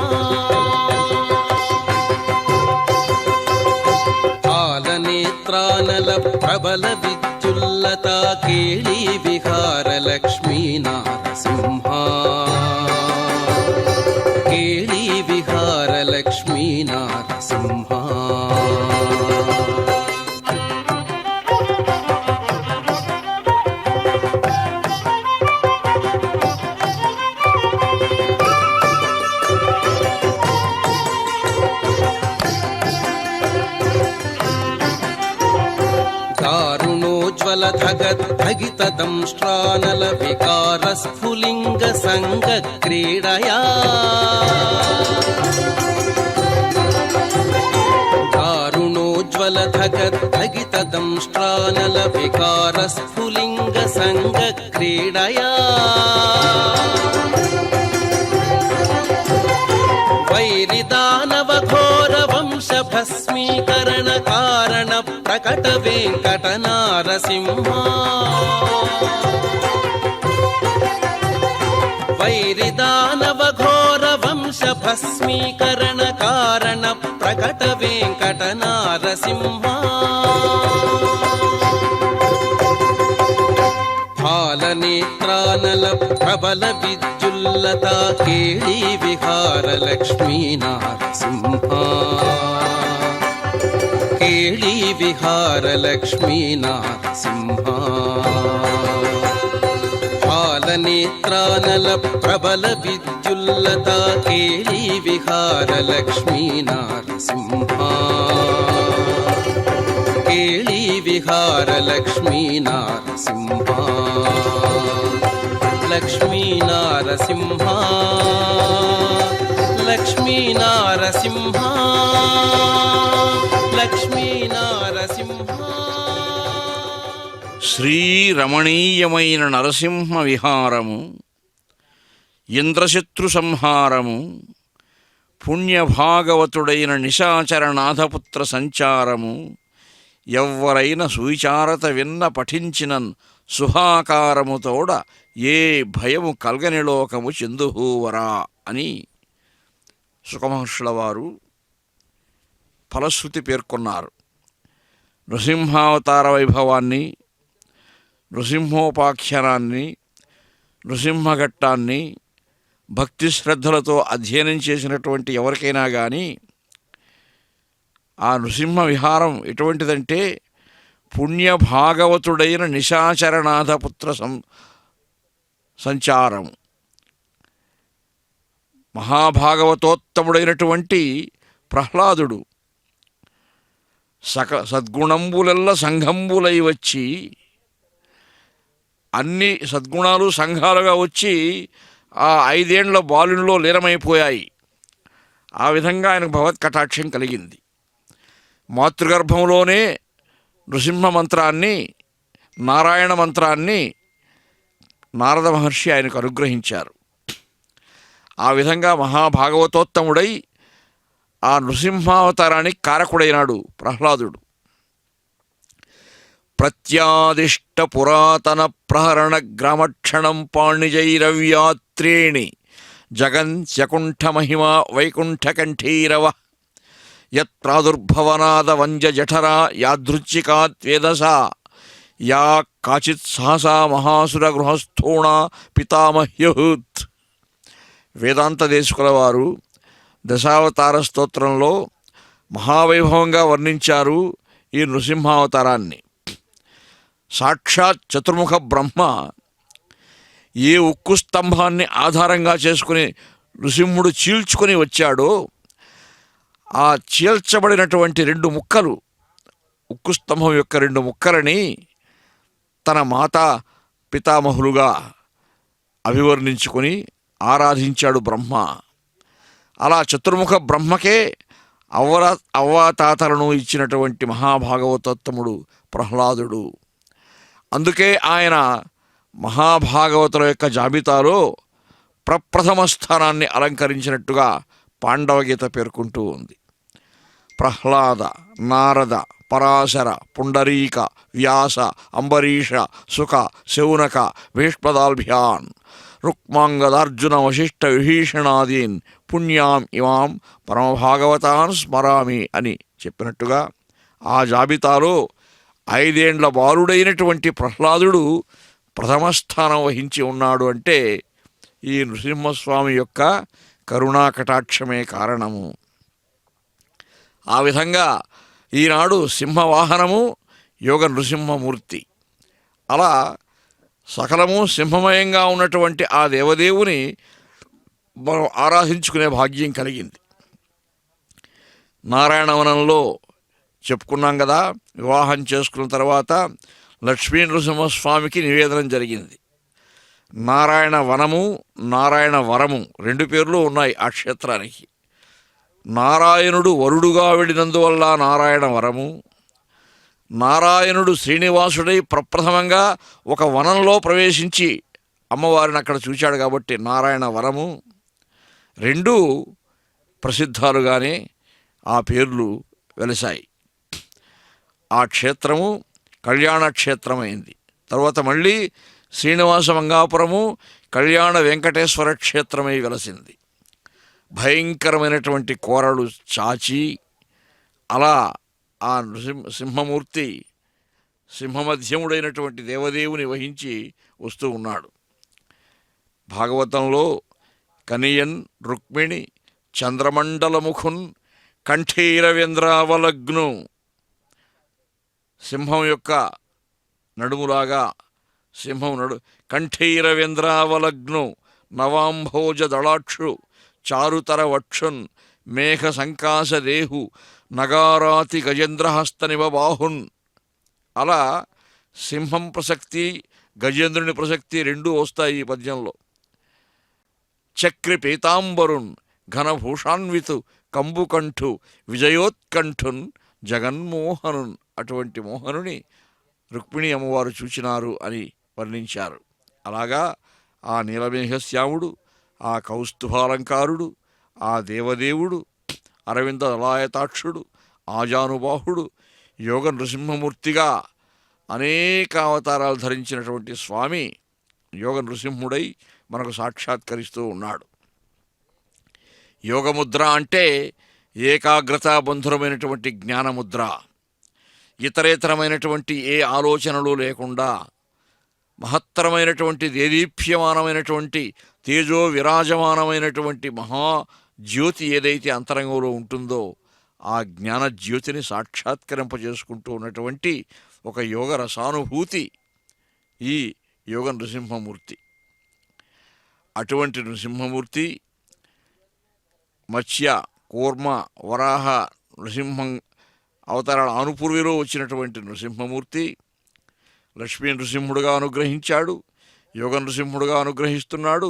పాలనేత్రానల ప్రబల విద్యుల్లత కేళీ విహార లక్ష్మీ నారసింహ కేళీ విహార లక్ష్మీ నారసింహ ధగద్ధగితదంష్ట్రానల వికార స్ఫులింగ సంగ క్రీడయా దారుణోజ్వల ధగద్ధగితదంష్ట్రానల వికార స్ఫులింగ సంగ క్రీడయా వైరిదానవ ఘోర వంశ భస్మీకరణ కారణ ప్రకట వెంకట నారసింహ వైరిదానవ ఘోర వంశ భస్మీకరణ కారణ ప్రకట వెంకట నారసింహ పాలనేత్రానల ప్రబల విద్యుల్లత కేళీ విహార లక్ష్మీ నారసింహ కేళీ విహార లక్ష్మీ నారసింహ పాలనేత్రానల ప్రబల విద్యుల్లత కేళీ విహార లక్ష్మీ నారసింహ కేళీ విహార లక్ష్మీ నారసింహ లక్ష్మీ నారసింహ లక్ష్మీ నారసింహ లక్ష్మీ నారసింహ శ్రీరమణీయమైన నరసింహ విహారము ఇంద్రశత్రు సంహారము పుణ్యభాగవతుడైన నిశాచరనాథపుత్ర సంచారము ఎవ్వరైన సువిచారత విన్న పఠించినన్ సుహాకారముతోడ ఏ భయము కల్గనిలోకము చెందుహూవరా అని సుఖమహర్షుల వారు ఫలశ్రుతి పేర్కొన్నారు. నృసింహావతార వైభవాన్ని, నృసింహోపాఖ్యానాన్ని, నృసింహఘట్టాన్ని భక్తి శ్రద్ధలతో అధ్యయనం చేసినటువంటి ఎవరికైనా కానీ ఆ నృసింహ విహారం ఎటువంటిదంటే పుణ్యభాగవతుడైన నిశాచరనాథపుత్ర సంచారం. మహాభాగవతోత్తముడైనటువంటి ప్రహ్లాదుడు సద్గుణంబులెల్ల సంఘంబులై వచ్చి అన్ని సద్గుణాలు సంఘాలుగా వచ్చి ఆ 5 ఏండ్ల బాలునిలో లీనమైపోయాయి. ఆ విధంగా ఆయనకు భగవత్ కటాక్షం కలిగింది. మాతృగర్భంలోనే నృసింహ మంత్రాన్ని, నారాయణ మంత్రాన్ని నారద మహర్షి ఆయనకు అనుగ్రహించారు. ఆ విధంగా మహాభాగవతోత్తముడై ఆ నృసింహావతారానికి కారకుడైనాడు ప్రహ్లాదుడు. ప్రత్యాదిష్ట పురాతన ప్రహరణ గ్రామక్షణం పాణిజైరవ్యాత్రేణి జగన్ శకుంఠ మహిమ వైకుంఠ కంఠీరవ యత్ ప్రాదుర్భవనాద వంజ జఠరా యాదృచ్ఛికాత్వేదస యా కాచిత్ సహసా మహాసుర గృహస్థోణ పితామహ్యహుత్. వేదాంత దేశకుల వారు దశావతార స్తోత్రంలో మహావైభవంగా వర్ణించారు ఈ నృసింహావతారాన్ని. సాక్షాత్ చతుర్ముఖ బ్రహ్మ ఏ ఉక్కు స్తంభాన్ని ఆధారంగా చేసుకుని నృసింహుడు చీల్చుకొని వచ్చాడో ఆ చీల్చబడినటువంటి 2 ముక్కలు, ఉక్కు స్తంభం యొక్క 2 ముక్కలని తన మాతా పితామహులుగా అభివర్ణించుకొని ఆరాధించాడు బ్రహ్మ. అలా చతుర్ముఖ బ్రహ్మకే అవ్వాతాతలను ఇచ్చినటువంటి మహాభాగవతోత్తముడు ప్రహ్లాదుడు. అందుకే ఆయన మహాభాగవతుల యొక్క జాబితాలో ప్రప్రథమ స్థానాన్ని అలంకరించినట్టుగా పాండవగీత పేర్కొంటూ ఉంది. ప్రహ్లాద, నారద, పరాశర, పుండరీక, వ్యాస, అంబరీష, సుఖ, శౌనక, భీష్మదాల్భ్యాన్, రుక్మాంగదార్జున వశిష్ఠ విభీషణాదీన్ పుణ్యాం ఇమాం పరమభాగవతాన్ స్మరామి అని చెప్పినట్టుగా ఆ జాబితాలో 5 ఏండ్ల బాలుడైనటువంటి ప్రహ్లాదుడు ప్రథమ స్థానం వహించి ఉన్నాడు అంటే ఈ నృసింహస్వామి యొక్క కరుణా కటాక్షమే కారణము. ఆ విధంగా ఈనాడు సింహవాహనము యోగ నృసింహమూర్తి. అలా సకలము సింహమయంగా ఉన్నటువంటి ఆ దేవదేవుని మనం ఆరాధించుకునే భాగ్యం కలిగింది. నారాయణవనంలో చెప్పుకున్నాం కదా, వివాహం చేసుకున్న తర్వాత లక్ష్మీ నృసింహస్వామికి నివేదనం జరిగింది. నారాయణ వనము, నారాయణ వరము 2 పేర్లు ఉన్నాయి ఆ క్షేత్రానికి. నారాయణుడు వరుడుగా వెళ్ళినందువల్ల నారాయణ వరము, నారాయణుడు శ్రీనివాసుడై ప్రప్రథమంగా ఒక వనంలో ప్రవేశించి అమ్మవారిని అక్కడ చూశాడు కాబట్టి నారాయణ వరము. 2 ప్రసిద్ధాలుగానే ఆ పేర్లు వెలిశాయి. ఆ క్షేత్రము కళ్యాణ క్షేత్రమైంది. తర్వాత మళ్ళీ శ్రీనివాస మంగాపురము కళ్యాణ వెంకటేశ్వర క్షేత్రమై వెలసింది. భయంకరమైనటువంటి కోరలు చాచి అలా ఆ సింహమూర్తి సింహమధ్యముడైనటువంటి దేవదేవుని వహించి వస్తూ ఉన్నాడు. భాగవతంలో కనియన్ రుక్మిణి చంద్రమండలముఖున్ కంఠీరవేంద్రావలగ్ను, సింహం యొక్క నడుములాగా సింహం కంఠీరవేంద్రావలగ్ను నవాంభోజ దళాక్షు చారుతర వక్షున్ మేఘ సంకాశ దేహు నగారాతి గజేంద్రహస్తనివ బాహున్. అలా సింహం ప్రసక్తి, గజేంద్రుని ప్రసక్తి 2 వస్తాయి ఈ పద్యంలో. చక్రి పీతాంబరున్ ఘనభూషాన్వితు కంబుకంఠు విజయోత్కంఠున్ జగన్మోహనున్. అటువంటి మోహనుని రుక్మిణి అమ్మవారు చూచినారు అని వర్ణించారు. అలాగా ఆ నీలమేఘశ్యాముడు, ఆ కౌస్తుభాలంకారుడు, ఆ దేవదేవుడు, అరవింద దళాయతాక్షుడు, ఆజానుబాహుడు, యోగ నృసింహమూర్తిగా అనేక అవతారాలు ధరించినటువంటి స్వామి యోగ నృసింహుడై మనకు సాక్షాత్కరిస్తూ ఉన్నాడు. యోగముద్ర అంటే ఏకాగ్రతా బంధురమైనటువంటి జ్ఞానముద్ర. ఇతరేతరమైనటువంటి ఏ ఆలోచనలు లేకుండా మహత్తరమైనటువంటి దేదీప్యమానమైనటువంటి తేజో విరాజమానమైనటువంటి మహాజ్యోతి ఏదైతే అంతరంగంలో ఉంటుందో ఆ జ్ఞాన జ్యోతిని సాక్షాత్కరింపజేసుకుంటూ ఉన్నటువంటి ఒక యోగ రసానుభూతి ఈ యోగ నృసింహమూర్తి. అటువంటి నృసింహమూర్తి మత్స్య, కూర్మ, వరాహ, నృసింహం అవతారాల ఆనుపూర్విలో వచ్చినటువంటి నృసింహమూర్తి లక్ష్మీ నృసింహుడుగా అనుగ్రహించాడు, యోగ నృసింహుడుగా అనుగ్రహిస్తున్నాడు,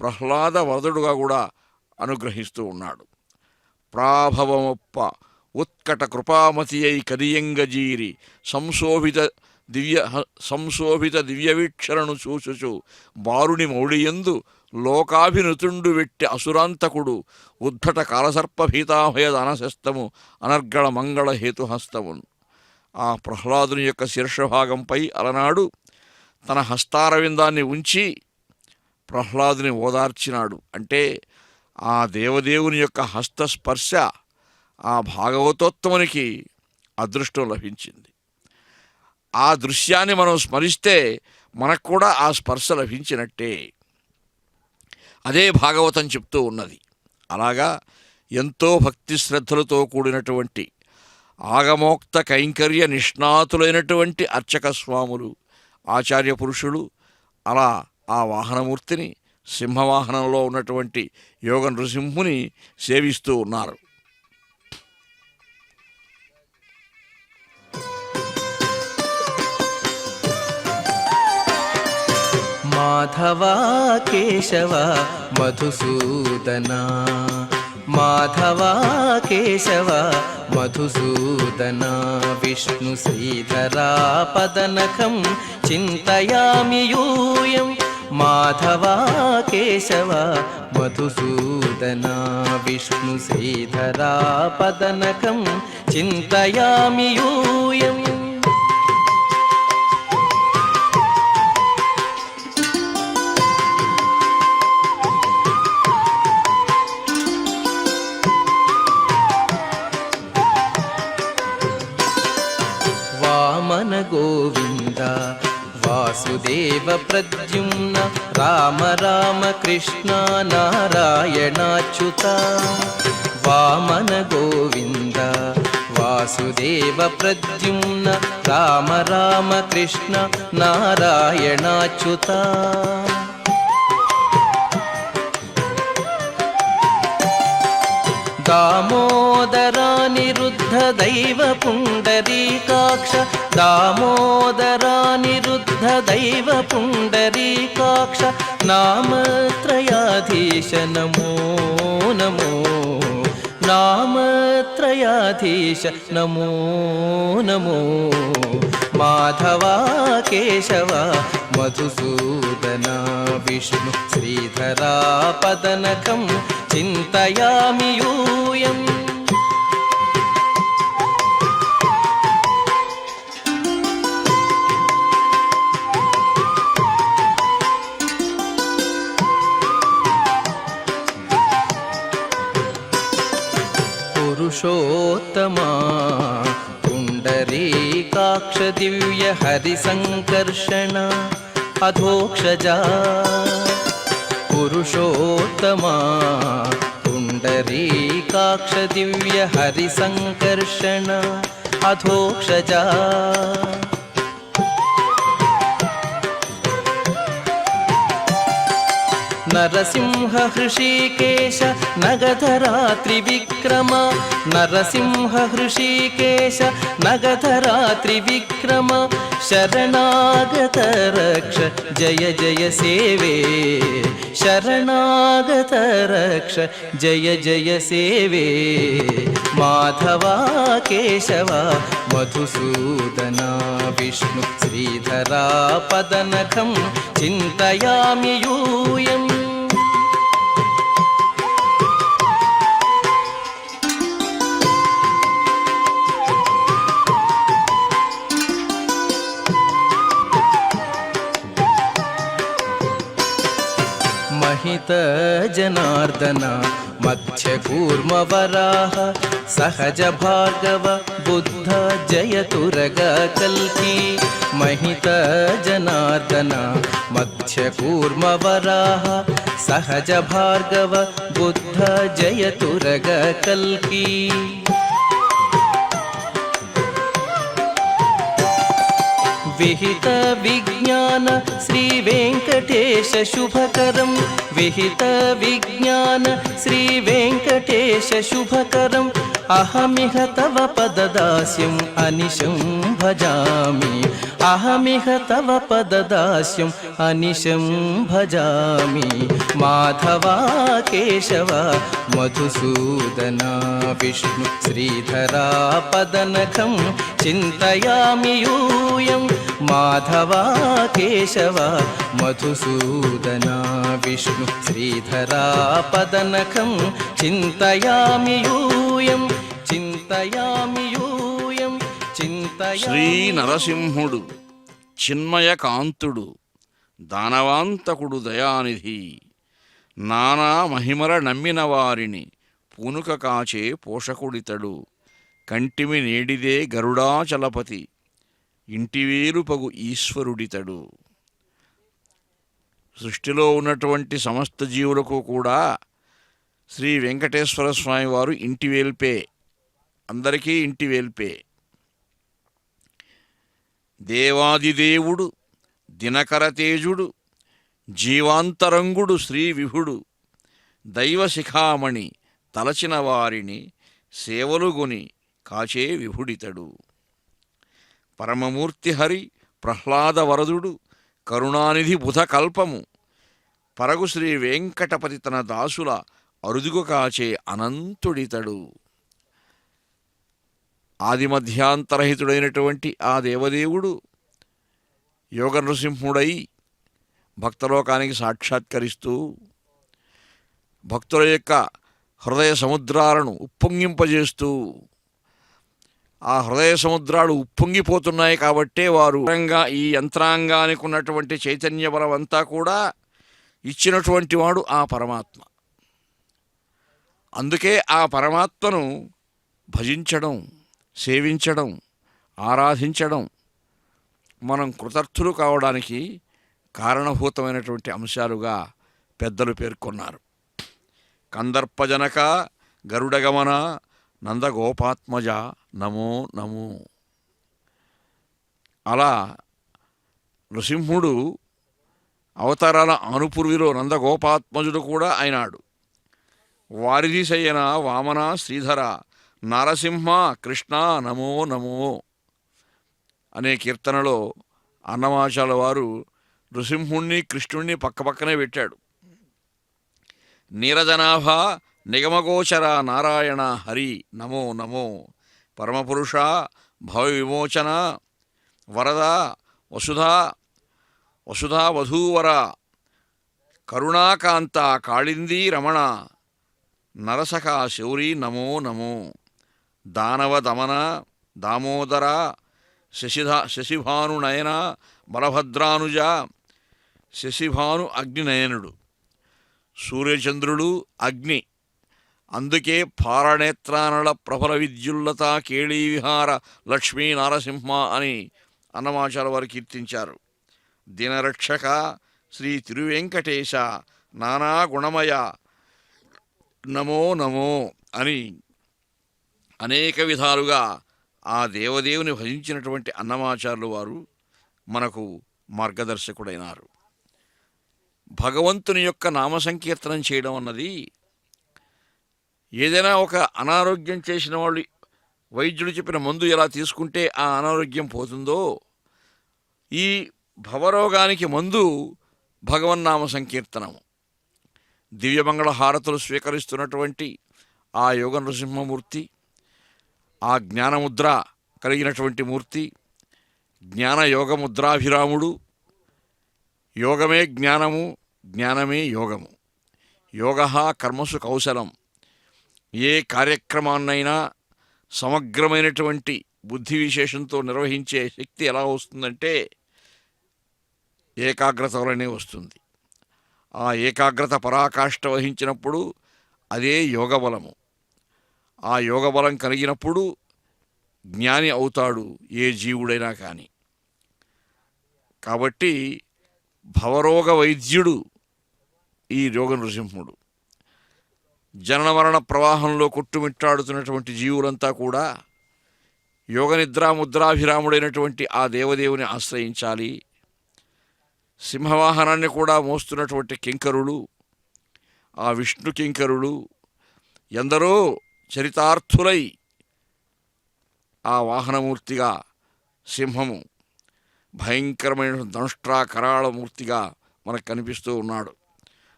ప్రహ్లాద వరదుడుగా కూడా అనుగ్రహిస్తూ ఉన్నాడు. ప్రాభవమొప్ప ఉత్కట కృపామతి అయి కదియంగజీరి సంశోభిత దివ్యవీక్షణను చూచుచు బారుని మౌళియందు లోకాభినుతుండు వెట్టి అసురాంతకుడు ఉద్ధట కాలసర్పభీతాభయద అనశస్తము అనర్గళ మంగళ హేతుహస్తమున్. ఆ ప్రహ్లాదుని యొక్క శీర్షభాగంపై అలనాడు తన హస్తారవిందాన్ని ఉంచి ప్రహ్లాదుని ఓదార్చినాడు. అంటే ఆ దేవదేవుని యొక్క హస్తస్పర్శ ఆ భాగవతోత్తమునికి అదృష్టం లభించింది. ఆ దృశ్యాన్ని మనం స్మరిస్తే మనకు కూడా ఆ స్పర్శ లభించినట్టే. అదే భాగవతం చెప్తూ ఉన్నది. అలాగా ఎంతో భక్తి శ్రద్ధలతో కూడినటువంటి ఆగమోక్త కైంకర్య నిష్ణాతులైనటువంటి అర్చక స్వాములు, ఆచార్య పురుషులు అలా ఆ వాహనమూర్తిని, సింహవాహనంలో ఉన్నటువంటి యోగ నృసింహుని సేవిస్తూ ఉన్నారు. మాధవా కేశవ మధుసూదనా, మాధవా కేశవ మధుసూదనా, విష్ణు శ్రీధరా పదనఖం చింతయామి యూయం. మాధవా కేశవ మధుసూదనా, విష్ణు శ్రీధరా పదనఖం చింతయామి యూయం. వామన గోవింద వాసుదేవ ప్రద్యుమ్న, రామ రామ కృష్ణ నారాయణాచ్యుత. వామన గోవింద వాసుదేవ ప్రద్యుమ్న, రామ రామ కృష్ణ నారాయణాచ్యుత. దామోదరానిరుద్ధ దైవ పుండరీకాక్ష, దామోదరానిరుద్ధ దైవ పుండరీకాక్ష, నామత్రయాధీశ నమో నమో, నామత్రయాధీశ నమో నమో. మాధవా కేశవ మధుసూదనా, విష్ణు శ్రీధరా పదనఖం చింతయామి యూయం. పురుషోత్తమా పుండరీకాక్ష దివ్య హరిసంకర్షణ అధోక్షజా. పురుషోత్తమా పుండరీకాక్ష దివ్య హరిసంకర్షణ అధోక్షజా. నరసింహ హృషీకేశ నగధరా త్రివిక్రమ, నరసింహ హృషీకేశ నగధరా త్రివిక్రమ, శరణాగత రక్ష జయ జయ సేవే, శరణాగత రక్ష జయ జయ సేవే. మాధవా కేశవ మధుసూదనా, విష్ణు శ్రీధరా పదనఖం చింతయామి యూయం. మహిత జనార్దన మధ్య కూర్మ వరాహ, సహజ భార్గవ బుద్ధ జయతురగ కల్కి. మహిత జనార్దన మధ్య కూర్మ వరాహ, సహజ భార్గవ బుద్ధ జయతురగ కల్కి. విహిత విజ్ఞాన శ్రీ వెంకటేశ శుభకరం, విహిత విజ్ఞాన శ్రీ వెంకటేశ శుభకరం. అహమిహ తవ పదదాస్యం అనిశం భజామి, అహమిహ తవ పదదాస్యం అనిశం భజామి. మాధవా కేశవ మధుసూదనా, విష్ణు శ్రీధరా పదనఖం చింతయామి యూయం. మాధవా కేశవ మధుసూదనా, విష్ణు శ్రీధరా పదనఖం చింతయామి యూయం, చింతయామి యూయం, చింతయామి. శ్రీ నరసింహుడు చిన్మయ కాంతుడు, దానవాంతకుడు దయానిధి, నానా మహిమల నమ్మిన వారిని పూనుక కాచే పోషకుడితడు కంటిమి నేడిదే గరుడాచలపతి ఇంటివేరుపగు ఈశ్వరుడితడు. సృష్టిలో ఉన్నటువంటి సమస్త జీవులకు కూడా శ్రీ వెంకటేశ్వర స్వామి వారు ఇంటివేల్పే, అందరికీ ఇంటివేల్పే. దేవాదిదేవుడు దినకరతేజుడు జీవాంతరంగుడు శ్రీ విభుడు దైవశిఖామణి తలచిన వారిని సేవలుగొని కాచే విభుడితడు. పరమమూర్తి హరి ప్రహ్లాదవరదుడు కరుణానిధి బుధకల్పము పరగు శ్రీ వెంకటపతి తన దాసుల అరుదుగు కాచే అనంతుడితడు. ఆదిమధ్యాంతరహితుడైనటువంటి ఆ దేవదేవుడు యోగ నృసింహుడై భక్తలోకానికి సాక్షాత్కరిస్తూ భక్తుల యొక్క హృదయ సముద్రాలను ఉప్పొంగింపజేస్తూ, ఆ హృదయ సముద్రాలు ఉప్పొంగిపోతున్నాయి కాబట్టే వారు ఈ యంత్రాంగానికి ఉన్నటువంటి చైతన్య బలం అంతా కూడా ఇచ్చినటువంటి వాడు ఆ పరమాత్మ. అందుకే ఆ పరమాత్మను భజించడం, సేవించడం, ఆరాధించడం మనం కృతార్థులు కావడానికి కారణభూతమైనటువంటి అంశాలుగా పెద్దలు పేర్కొన్నారు. కందర్పజనక గరుడగమన నందగోపాత్మజ నమో నమో. అలా నృసింహుడు అవతారాల అనుపూర్విలో నందగోపాత్మజుడు కూడా అయినాడు. వారిధి శయన వామన శ్రీధర నారసింహ కృష్ణ నమో నమో అనే కీర్తనలో అన్నమాచార్యుల వారు నృసింహుణ్ణి కృష్ణుణ్ణి పక్కపక్కనే పెట్టాడు. నీరజనాభ నిగమగోచర నారాయణ హరి నమో నమో. పరమపురుష భవ విమోచన వరద వసుధా వధూవర కరుణాకాంత కాళిందీ రమణ నరసఖ శౌరీ నమో నమో. దానవ దమన దామోదర శశిభానునయన బలభద్రానుజ. శశిభాను అగ్నినయనుడు, సూర్యచంద్రుడు అగ్ని. అందుకే పారనేత్రానల ప్రబల విద్యుల్లత కేళీ విహార లక్ష్మీ నారసింహ అని అన్నమాచార్య వారు కీర్తించారు. దినరక్షక శ్రీ తిరువెంకటేశ నానా గుణమయ నమో నమో అని అనేక విధాలుగా ఆ దేవదేవుని భజించినటువంటి అన్నమాచార్యులు వారు మనకు మార్గదర్శకుడైనారు. భగవంతుని యొక్క నామ సంకీర్తనం చేయడం అన్నది, ఏదైనా ఒక అనారోగ్యం చేసిన వాళ్ళు వైద్యుడు చెప్పిన మందు ఎలా తీసుకుంటే ఆ అనారోగ్యం పోతుందో, ఈ భవరోగానికి మందు భగవన్నామ సంకీర్తనము. దివ్యమంగళ హారతులు స్వీకరిస్తున్నటువంటి ఆ యోగ నృసింహమూర్తి, ఆ జ్ఞానముద్ర కలిగినటువంటి మూర్తి, జ్ఞాన యోగముద్రాభిరాముడు. యోగమే జ్ఞానము, జ్ఞానమే యోగము. యోగ కర్మసు కౌశలం. ఏ కార్యక్రమాన్నైనా సమగ్రమైనటువంటి బుద్ధి విశేషంతో నిర్వహించే శక్తి ఎలా వస్తుందంటే ఏకాగ్రత వలనే వస్తుంది. ఆ ఏకాగ్రత పరాకాష్ఠ వహించినప్పుడు అదే యోగబలము. ఆ యోగబలం కలిగినప్పుడు జ్ఞాని అవుతాడు ఏ జీవుడైనా కానీ. కాబట్టి భవరోగ వైద్యుడు ఈ యోగ నృసింహుడు. జనన మరణ ప్రవాహంలో కొట్టుమిట్టాడుతున్నటువంటి జీవులంతా కూడా యోగ నిద్రాముద్రాభిరాముడైనటువంటి ఆ దేవదేవుని ఆశ్రయించాలి. సింహవాహనాన్ని కూడా మోస్తున్నటువంటి కింకరులు, ఆ విష్ణు కింకరులు ఎందరో చరితార్థులై ఆ వాహనమూర్తిగా సింహము భయంకరమైన దంష్ట్రా కరాళమూర్తిగా మనకు కనిపిస్తూ ఉన్నాడు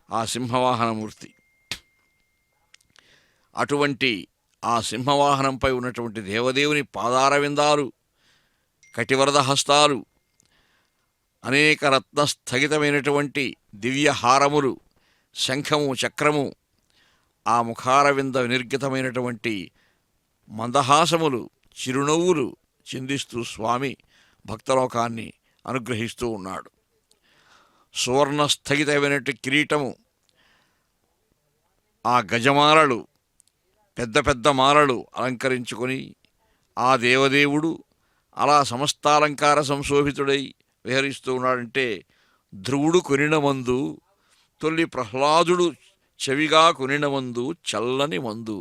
ఆ సింహవాహనమూర్తి. అటువంటి ఆ సింహవాహనంపై ఉన్నటువంటి దేవదేవుని పాదారవిందాలు, కటివరద హస్తాలు, అనేక రత్న స్థగితమైనటువంటి దివ్యహారములు, శంఖము చక్రము, ఆ ముఖారవింద వినిర్గితమైనటువంటి మందహాసములు, చిరునవ్వులు చిందిస్తూ స్వామి భక్తలోకాన్ని అనుగ్రహిస్తూ ఉన్నాడు. సువర్ణ స్థగితమైనటువంటి కిరీటము, ఆ గజమాలలు, పెద్ద పెద్ద మాలలు అలంకరించుకొని ఆ దేవదేవుడు అలా సమస్తాలంకార సంశోభితుడై విహరిస్తూ ఉన్నాడంటే ధ్రువుడు కొనిన మందు తొల్లి ప్రహ్లాదుడు చెవిగా కొనిన మందు చల్లని మందు.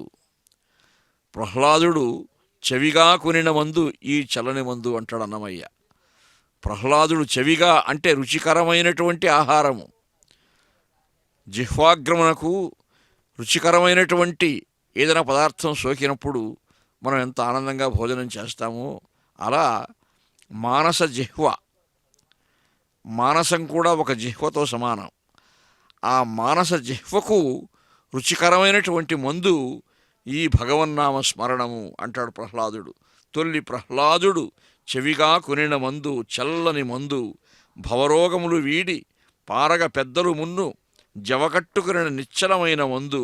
ప్రహ్లాదుడు చెవిగా కొనిన మందు ఈ చల్లని మందు అంటాడు అన్నమయ్య. ప్రహ్లాదుడు చెవిగా అంటే రుచికరమైనటువంటి ఆహారము. జిహ్వాగ్రమునకు రుచికరమైనటువంటి ఏదైనా పదార్థం సోకినప్పుడు మనం ఎంత ఆనందంగా భోజనం చేస్తామో అలా మానస జిహ్వ, మానసం కూడా ఒక జిహ్వతో సమానం. ఆ మానస జిహ్వకు రుచికరమైనటువంటి మందు ఈ భగవన్నామ స్మరణము అంటాడు ప్రహ్లాదుడు. తొల్లి ప్రహ్లాదుడు చెవిగా కొనిన మందు చల్లని మందు, భవరోగములు వీడి పారగ పెద్దలు మున్ను జవకట్టుకొనిన నిశ్చలమైన మందు,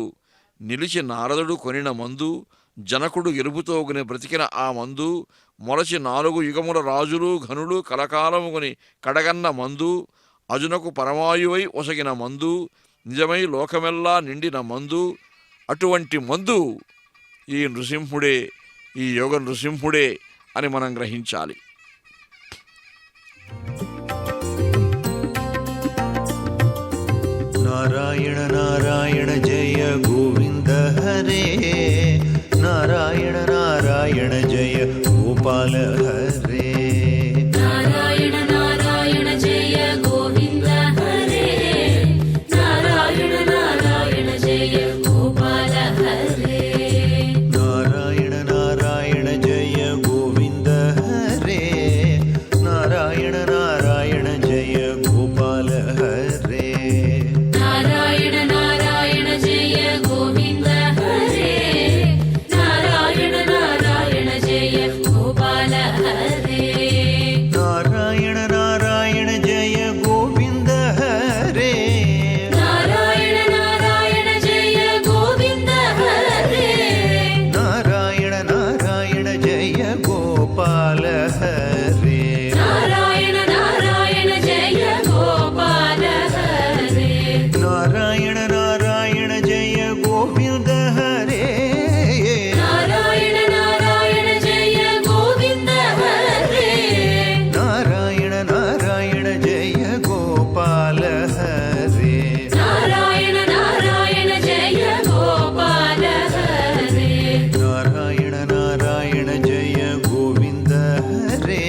నిలిచి నారదుడు కొనిన మందు, జనకుడు గెలుపుతోగుని బ్రతికిన ఆ మందు, మొలచి 4 యుగముల రాజులు ఘనులు కలకాలముగుని కడగన్న మందు, అజునకు పరమాయువై ఒసగిన మందు, నిజమై లోకమెల్లా నిండిన మందు. అటువంటి మందు ఈ నృసింహుడే, ఈ యోగ నృసింహుడే అని మనం గ్రహించాలి. నారాయణ నారాయణ జయ గోవింద హరే, నారాయణ నారాయణ జయ గోపాల హరే. నారాయణ నారాయణ జయ గోవింద హరే, నారాయణ నారాయణ జయ గోపాల హరే. నారాయణ నారాయణ జయ గోవింద హరే, నారాయణ నారాయణ జయ గోపాల హరే. నారాయణ నారాయణ జయ గోవింద హరే, నారాయణ నారాయణ జయ గోపాల హరే. నారాయణ నారాయణ జయ గోవింద హరే, నారాయణ నారాయణ జయ గోవింద హరే. నారాయణ నారాయణ జయ గోపాల హరే. నారాయణ నారాయణ జయ గోపాల హరే. నారాయణ నారాయణ జయ గోవింద హరే, నారాయణ నారాయణ జయ గోవింద హరే. నారాయణ నారాయణ జయ గోపాల హరే. నారాయణ నారాయణ జయ గోపాల హరే. నారాయణ నారాయణ జయ గోవింద హరే,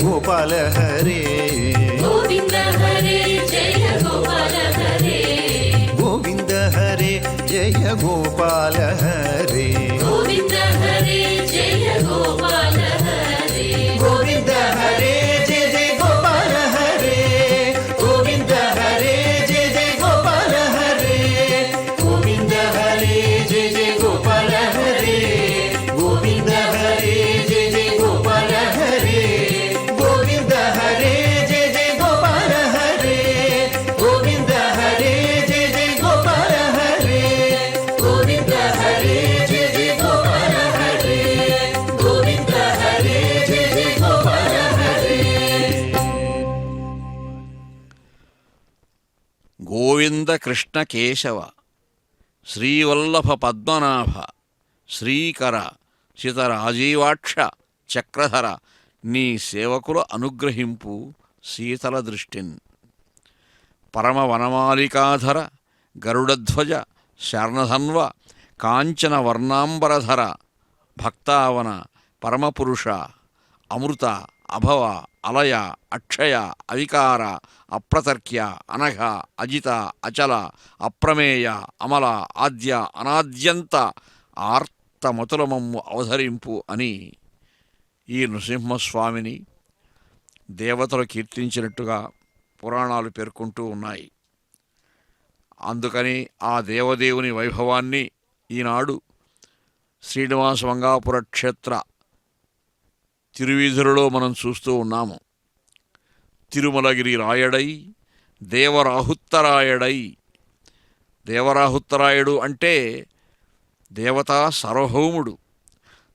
గోపాల హరే గోవింద హరే జయ గోపాల హరే గోవింద హరే జయ గోపాల హరే గోవింద హరే జయ గోపాల హరే గోవింద హరే జయ జయ గోపాల హరే గోవింద హరే జయ జయ గోపాల హరే గోవింద హరే జయ జయ గోపాల హరే గోవింద హరే జయ జయ గోపాల హరే గోవింద హరే జయ జయ గోపాల హరే గోవింద హరే జయ జయ గోపాల హరే గోవింద హరే జయ జయ గోపాల హరే గోవింద హరే జయ జయ గోపాల హరే గోవింద కృష్ణ కేశవ శ్రీవల్లభ పద్మనాభ శ్రీకర శితరాజీవాక్ష చక్రధర నీ సేవకుల అనుగ్రహింపు శీతల దృష్టిన్ పరమ వనమాలికాధర గరుడధ్వజ శర్ణధన్వ కాంచన వర్ణాంబరధర భక్తావన పరమపురుష అమృత అభవ అలయ అక్షయ అవికార అప్రతర్క్య అనఘ అజిత అచల అప్రమేయ అమల ఆద్య అనాద్యంత ఆర్తమతులమమ్ము అవధరింపు అని ఈ నృసింహస్వామిని దేవతలు కీర్తించినట్టుగా పురాణాలు పేర్కొంటూ ఉన్నాయి. అందుకని ఆ దేవదేవుని వైభవాన్ని ఈనాడు శ్రీనివాస మంగాపుర క్షేత్ర తిరువీధులలో మనం చూస్తూ ఉన్నాము. తిరుమలగిరి రాయడై దేవరాహుత్తరాయడై. దేవరాహుత్తరాయుడు అంటే దేవతా సార్వభౌముడు,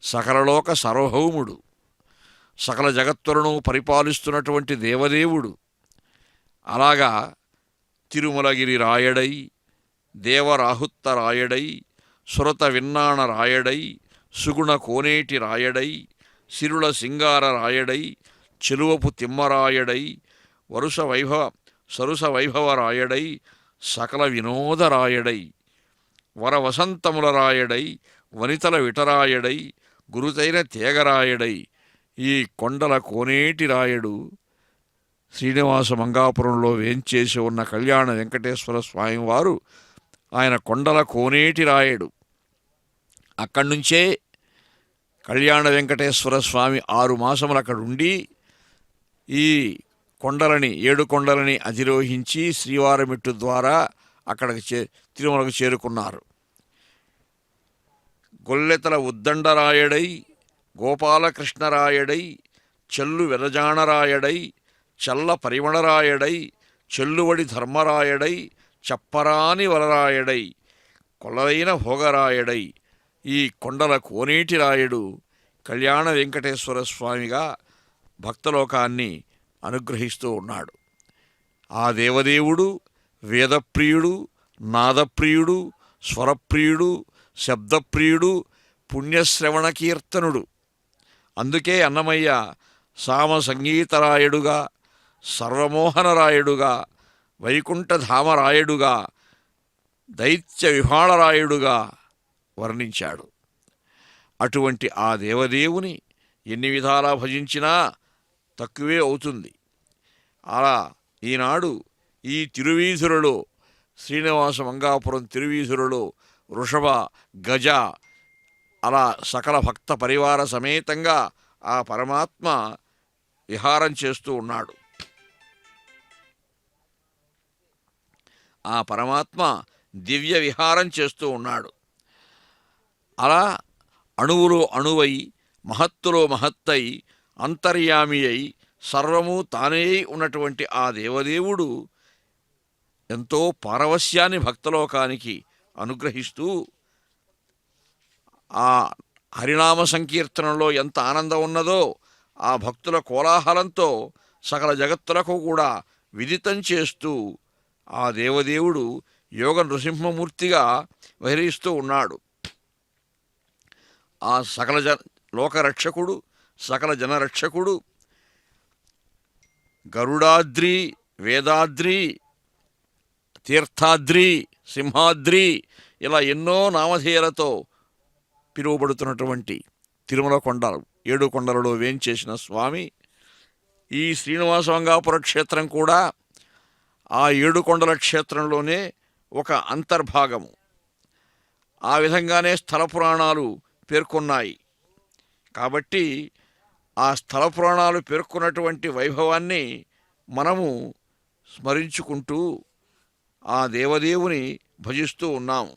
సకలలోక సార్వభౌముడు, సకల జగత్తులను పరిపాలిస్తున్నటువంటి దేవదేవుడు. అలాగా తిరుమలగిరి రాయడై దేవరాహుత్తరాయడై సురత విన్నాణ రాయడై సుగుణ కోనేటి రాయడై సిరుల సింగార రాయడై చెలువపు తిమ్మరాయడై సరుస వైభవ రాయడై సకల వినోద రాయడై వరవసంతముల రాయడై వనితల విటరాయడై గురుతైన తేగరాయడై ఈ కొండల కోనేటి రాయడు శ్రీనివాస మంగాపురంలో వేంచేసి ఉన్న కళ్యాణ వెంకటేశ్వర స్వామివారు ఆయన కొండల కోనేటి రాయడు. అక్కడి నుంచే కళ్యాణ వెంకటేశ్వర స్వామి 6 మాసములు అక్కడుండి ఈ కొండలని 7 కొండలని అధిరోహించి శ్రీవారమెట్టు ద్వారా అక్కడికి తిరుమలకు చేరుకున్నారు. గొల్లెతల ఉద్దండరాయడై గోపాలకృష్ణరాయడై చెల్లు వెలజాణరాయడై చల్ల పరిమళరాయడై చెల్లువడి ధర్మరాయడై చప్పరాని వలరాయడై కొలరైన భోగరాయడై ఈ కొండల కోనేటి రాయుడు కళ్యాణ వెంకటేశ్వర స్వామిగా భక్తలోకాన్ని అనుగ్రహిస్తూ ఉన్నాడు. ఆ దేవదేవుడు వేదప్రియుడు, నాదప్రియుడు, స్వరప్రియుడు, శబ్దప్రియుడు, పుణ్యశ్రవణ కీర్తనుడు. అందుకే అన్నమయ్య సామ సంగీతరాయుడుగా, సర్వమోహనరాయుడుగా, వైకుంఠధామరాయుడుగా, దైత్య విహాళరాయుడుగా వర్ణించాడు. అటువంటి ఆ దేవదేవుని ఎన్ని విధాలా భజించినా తక్కువే అవుతుంది. అలా ఈనాడు ఈ తిరువీధులలో శ్రీనివాస మంగాపురం తిరువీధులలో వృషభ గజ అలా సకల భక్త పరివార సమేతంగా ఆ పరమాత్మ విహారం చేస్తూ ఉన్నాడు. ఆ పరమాత్మ దివ్య విహారం చేస్తూ ఉన్నాడు. అలా అణువులో అణువై మహత్తులో మహత్తై అంతర్యామి అయి సర్వము తానే ఉన్నటువంటి ఆ దేవదేవుడు ఎంతో పారవస్యాన్ని భక్తలోకానికి అనుగ్రహిస్తూ ఆ హరినామ సంకీర్తనలో ఎంత ఆనందం ఉన్నదో ఆ భక్తుల కోలాహలంతో సకల జగత్తులకు కూడా విదితం చేస్తూ ఆ దేవదేవుడు యోగ నృసింహమూర్తిగా విహరిస్తూ ఉన్నాడు. ఆ సకల లోకరక్షకుడు, సకల జనరక్షకుడు గరుడాద్రి, వేదాద్రి, తీర్థాద్రి, సింహాద్రి ఇలా ఎన్నో నామధేయాలతో పిలువబడుతున్నటువంటి తిరుమల కొండలు 7 కొండలలో వేంచేసిన స్వామి ఈ శ్రీనివాసవంగాపుర క్షేత్రం కూడా ఆ ఏడుకొండల క్షేత్రంలోనే ఒక అంతర్భాగము. ఆ విధంగానే స్థల పురాణాలు పేర్కొన్నాయి. కాబట్టి ఆ స్థల పురాణాలు పేర్కొన్నటువంటి వైభవాన్ని మనము స్మరించుకుంటూ ఆ దేవదేవుని భజిస్తూ ఉన్నాము.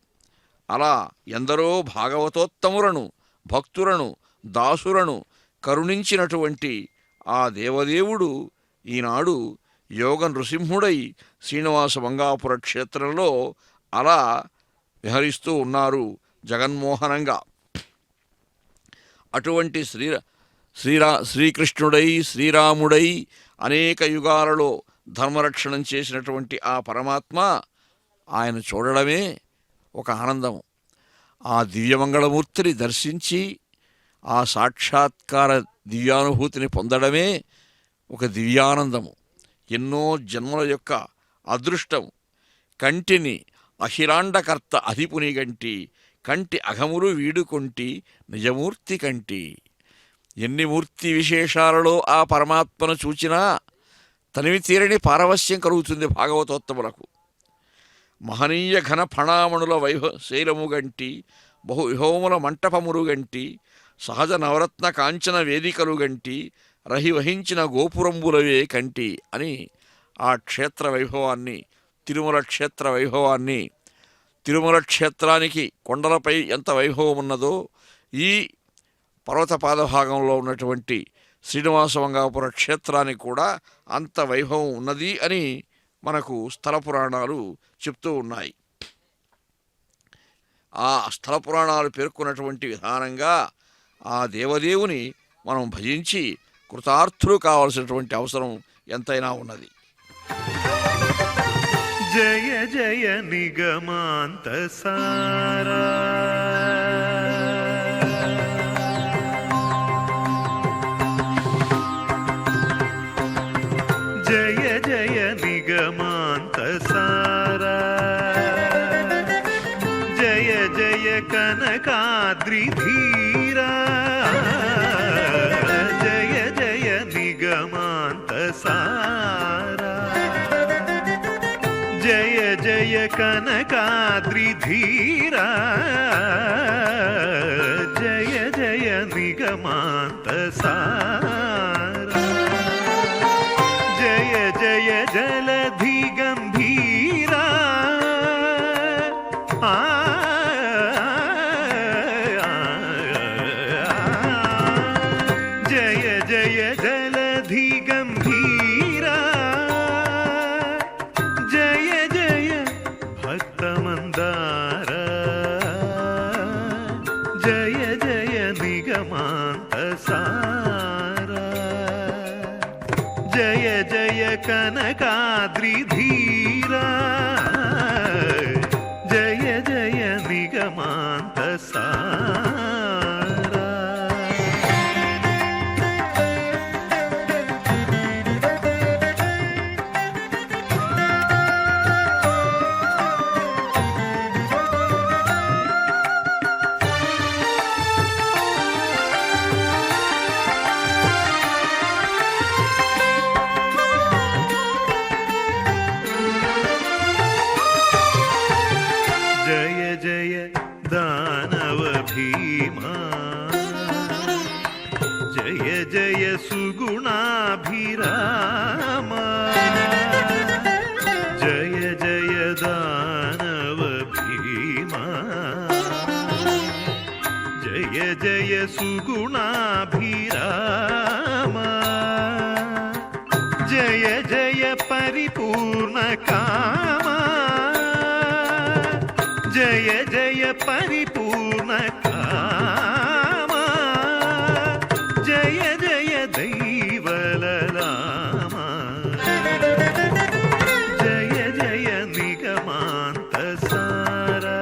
అలా ఎందరో భాగవతోత్తములను, భక్తులను, దాసులను కరుణించినటువంటి ఆ దేవదేవుడు ఈనాడు యోగ నృసింహుడై శ్రీనివాసవంగాపుర క్షేత్రంలో అలా విహరిస్తూ ఉన్నారు జగన్మోహనంగా. అటువంటి శ్రీకృష్ణుడై, శ్రీరాముడై అనేక యుగాలలో ధర్మరక్షణం చేసినటువంటి ఆ పరమాత్మ ఆయన చూడడమే ఒక ఆనందం. ఆ దివ్యమంగళమూర్తిని దర్శించి ఆ సాక్షాత్కార దివ్యానుభూతిని పొందడమే ఒక దివ్యానందము. ఎన్నో జన్మల యొక్క అదృష్టం. కంటిని అఖిలాండకర్త అధిపుని గంటి, కంటి అఘములు వీడుకొంటి నిజమూర్తి కంటి. ఎన్ని మూర్తి విశేషాలలో ఆ పరమాత్మను చూచినా తనివి తీరని పారవస్యం కలుగుతుంది భాగవతోత్తములకు. మహనీయ ఘన ఫణామణుల శైలము గంటి, బహు విహోముల మంటపములు గంటి, సహజ నవరత్న కాంచన వేదికలు గంటి, రహి వహించిన గోపురంబులవే కంటి అని ఆ క్షేత్ర వైభవాన్ని, తిరుమల క్షేత్ర వైభవాన్ని, తిరుమల క్షేత్రానికి కొండలపై ఎంత వైభవం ఉన్నదో ఈ పర్వత పాదభాగంలో ఉన్నటువంటి శ్రీనివాసవంగాపుర క్షేత్రానికి కూడా అంత వైభవం ఉన్నది అని మనకు స్థల పురాణాలు చెప్తూ ఉన్నాయి. ఆ స్థల పురాణాలు పేర్కొన్నటువంటి విధానంగా ఆ దేవదేవుని మనం భజించి కృతార్థులు కావాల్సినటువంటి అవసరం ఎంతైనా ఉన్నది. జయ జయ నిగమాంత సారా, జయ జయ నిగమాంత సారా, జయ జయ కనకాద్రి ధీరా, జయ జయ నిగమాంత సారా, జయ జయ కనకాద్రి ధీరా, జయ జయ నిగమాంత సారా, జయ జయ జలధి గంభీరా, జయ జయ జలధి గంభీరా, జయ జయ భక్తమందార, జయ జయ నిగమాంత సారా, జయ జయ కనకాద్రి ధీరా, జయ జయ నిగమాంత సారా. జయ జయ దానవ భీమా, జయ జయ సుగుణాభిరామ, జయ జయ దానవ భీమా, జయ జయ సుగుణాభిరామ, జయ జయ పరిపూర్ణ కామా, జయ జయ పరిపూర్ణ కామా, జయ జయ దైవలలామా, జయ జయ నిగమాంత సారా,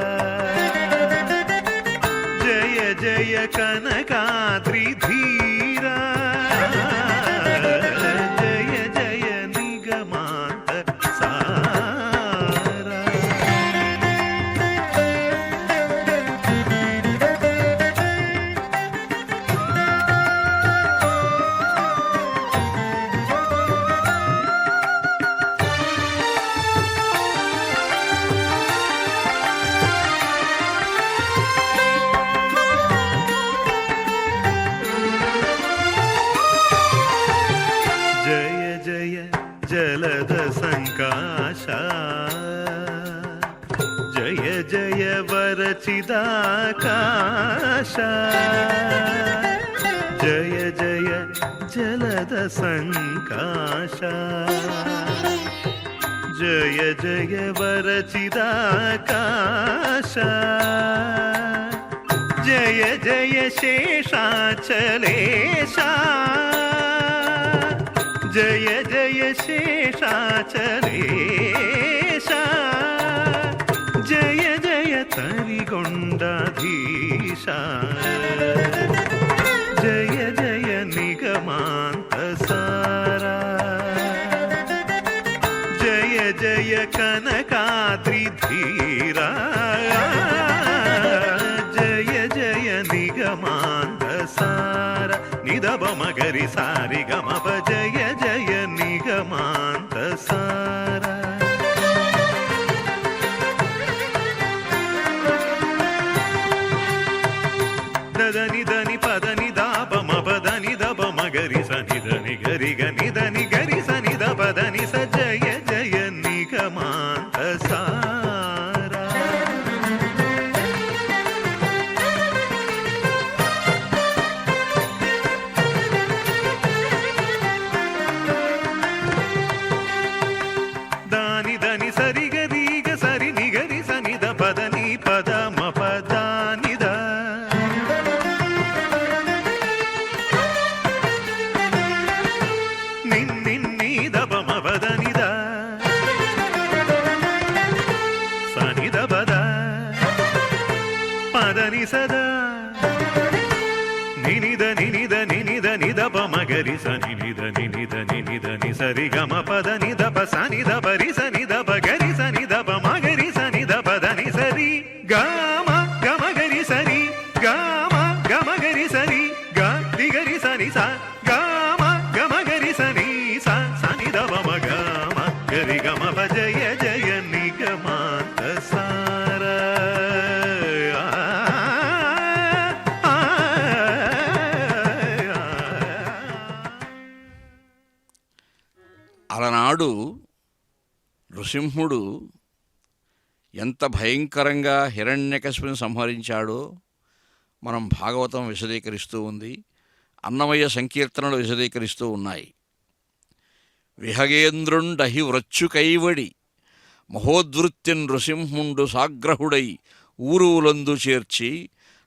జయ జయ కనకాద్రి ధీరా, జయ జయ నిగమాంత సారా. వరచిదాకాశ జయ జయ జలద సంకాశ జయ జయ వరచిదాకాశ జయ జయ శేషాచలేశ జయ జయ శేషాచలేశ జయ జయ తరిగొండాధీశ జయ జయ నిగమాంత సారా జయ జయ కనకాద్రిధీరా జయ జయ నిగమాంత సార నిదబ మగరి సారి గమప జయ జయ నిగమాంత సార దని దని పదని దాప మపదని దప మగరి సని దని గరి గని దని గరి సని దప దని స జయ జయ నిగమాంత సారా దాని దని సరి గరి గ సరి ని గరి సని ద పదని పద మపదాని ద నిన్ని దప మపదని ద సని ద పద పదని సదా నినిద నినిద నినిద నిదప మగరి సని నిద నినిద నినిద ని సరి గమ పద నిదప సని దప రి సని దప గరి సని దప మగరి సని దప దని సరి గమ గమ గరి సరి గమ గమ గరి సరి గ దిగరి సని స గమ గమ గరి సని స సని దప మగమ గరి గమ ప జయ జయ నిగమాంత సారా అలనాడు నృసింహుడు ఎంత భయంకరంగా హిరణ్యకశిపుని సంహరించాడో మనం భాగవతం విశదీకరిస్తూ ఉంది, అన్నమయ్య సంకీర్తనలు విశదీకరిస్తూ ఉన్నాయి. విహగేంద్రుండహి వ్రచ్చుకైవడి మహోద్వృత్తిన్ నృసింహుండు సాగ్రహుడై ఊరువులందు చేర్చి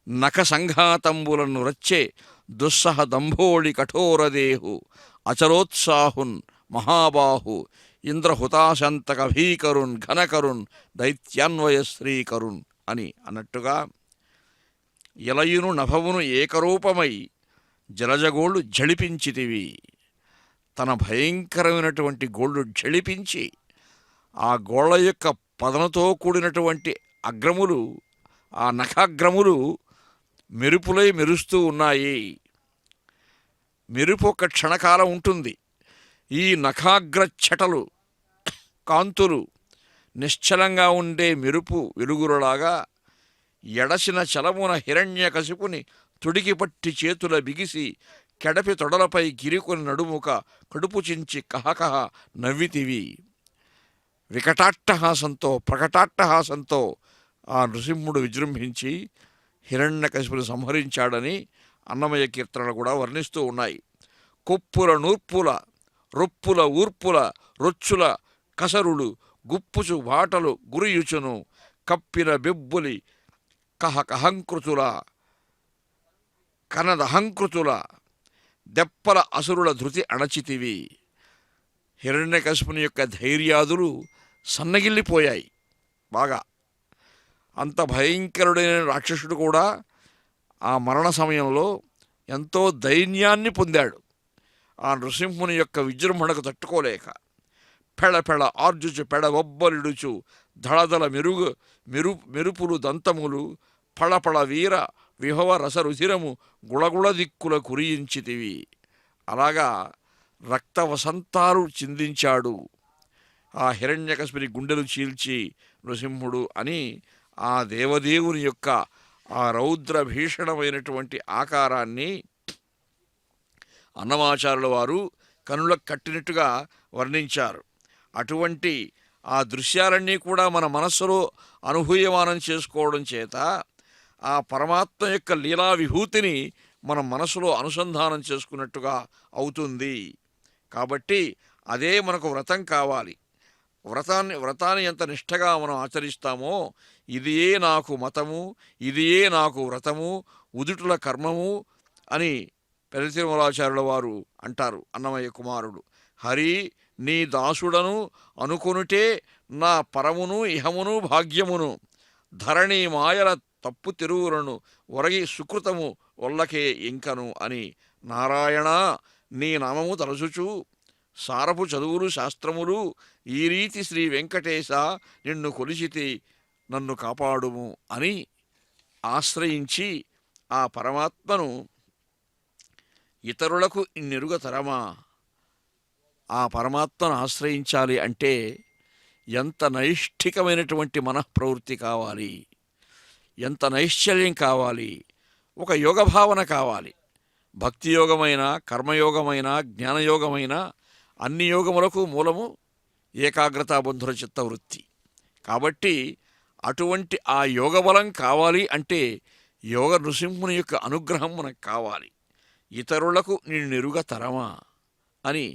నఖ సంఘాతంబులను రచ్చే దుస్సహ దంభోళి కఠోరదేహు అచరోత్సాహున్ మహాబాహు ఇంద్రహుతాశంతక భీకరున్ ఘనకరున్ దైత్యాన్వయ శ్రీకరున్ అని అన్నట్టుగా ఇలయును నభవును ఏకరూపమై జలజగోళ్ళు జళిపించితివి. తన భయంకరమైనటువంటి గోళ్ళు జళిపించి ఆ గోళ్ళ యొక్క పదనతో కూడినటువంటి అగ్రములు, ఆ నఖాగ్రములు మెరుపులై మెరుస్తూ ఉన్నాయి. మెరుపు ఒక క్షణకాలం ఉంటుంది. ఈ నఖాగ్రఛటలు కాంతులు నిశ్చలంగా ఉండే మెరుపు వెలుగులలాగా ఎడసిన చలమున హిరణ్యకశిపుని తుడికి పట్టి చేతుల బిగిసి కెడపి తొడలపై గిరికొని నడుముక కడుపు చించి కహకహ నవ్వితివి. వికటాట్టహాసంతో ప్రకటాట్టహాసంతో ఆ నృసింహుడు విజృంభించి హిరణ్యకశిపుని సంహరించాడని అన్నమయ్య కీర్తనలు కూడా వర్ణిస్తూ ఉన్నాయి. కొప్పుల నూర్పుల రొప్పుల ఊర్పుల రొచ్చుల కసరులు గుప్పుచు బాటలు గురియుచును కప్పిన బెబ్బులి కహకహంకృతుల కనదహంకృతుల దెప్పల అసురుల ధృతి అణచితివి. హిరణ్యకశిపుని యొక్క ధైర్యాదులు సన్నగిల్లిపోయాయి బాగా. అంత భయంకరుడైన రాక్షసుడు కూడా ఆ మరణ సమయంలో ఎంతో దైన్యాన్ని పొందాడు. ఆ నృసింహుని యొక్క విజృంభణకు తట్టుకోలేక పెళపెళ ఆర్జుచు పెడబొబ్బలిడుచు దళదళ మెరుపులు దంతములు పళపళ వీర విభవ రసరుధిరము గుళగుళ దిక్కుల కురియించితివి. అలాగా రక్త వసంతాలు చిందించాడు ఆ హిరణ్యకశిపుని గుండెలు చీల్చి నృసింహుడు అని ఆ దేవదేవుని యొక్క ఆ రౌద్ర భీషణమైనటువంటి ఆకారాన్ని అన్నమాచార్యుల వారు కనులకు కట్టినట్టుగా వర్ణించారు. అటువంటి ఆ దృశ్యాలన్నీ కూడా మన మనస్సులో అనుభూయమానం చేసుకోవడం చేత ఆ పరమాత్మ యొక్క లీలా విభూతిని మనం మనసులో అనుసంధానం చేసుకున్నట్టుగా అవుతుంది. కాబట్టి అదే మనకు వ్రతం కావాలి. వ్రతాన్ని ఎంత నిష్ఠగా మనం ఆచరిస్తామో ఇదియే నాకు మతము, ఇదియే నాకు వ్రతము, ఉదుటుల కర్మము అని పెద్ద తిరుమలాచార్యుల వారు అంటారు. అన్నమయ్య కుమారుడు హరి నీ దాసుడను అనుకొనుటే నా పరమును ఇహమును భాగ్యమును, ధరణి మాయల తప్పు తెరువులను ఒరగి సుకృతము ఒల్లకే ఇంకను అని నారాయణ నీ నామము తలచుచు సారపు చదువులు శాస్త్రములు ఈ రీతి శ్రీ వెంకటేశ నిన్ను కొలిచితి నన్ను కాపాడుము అని ఆశ్రయించి ఆ పరమాత్మను ఇతరులకు ఇన్నెరుగతరమా? ఆ పరమాత్మను ఆశ్రయించాలి అంటే ఎంత నైష్ఠికమైనటువంటి మనఃప్రవృత్తి కావాలి, ఎంత నైశ్చల్యం కావాలి, ఒక యోగభావన కావాలి. భక్తి యోగమైన, కర్మయోగమైన, జ్ఞానయోగమైన అన్ని యోగములకు మూలము ఏకాగ్రతాబంధుర చిత్తవృత్తి. కాబట్టి అటువంటి ఆ యోగబలం కావాలి అంటే యోగ నృసింహుని యొక్క అనుగ్రహం మనకు కావాలి. ఇతరులకు నిన్నెరుగ తరమా అని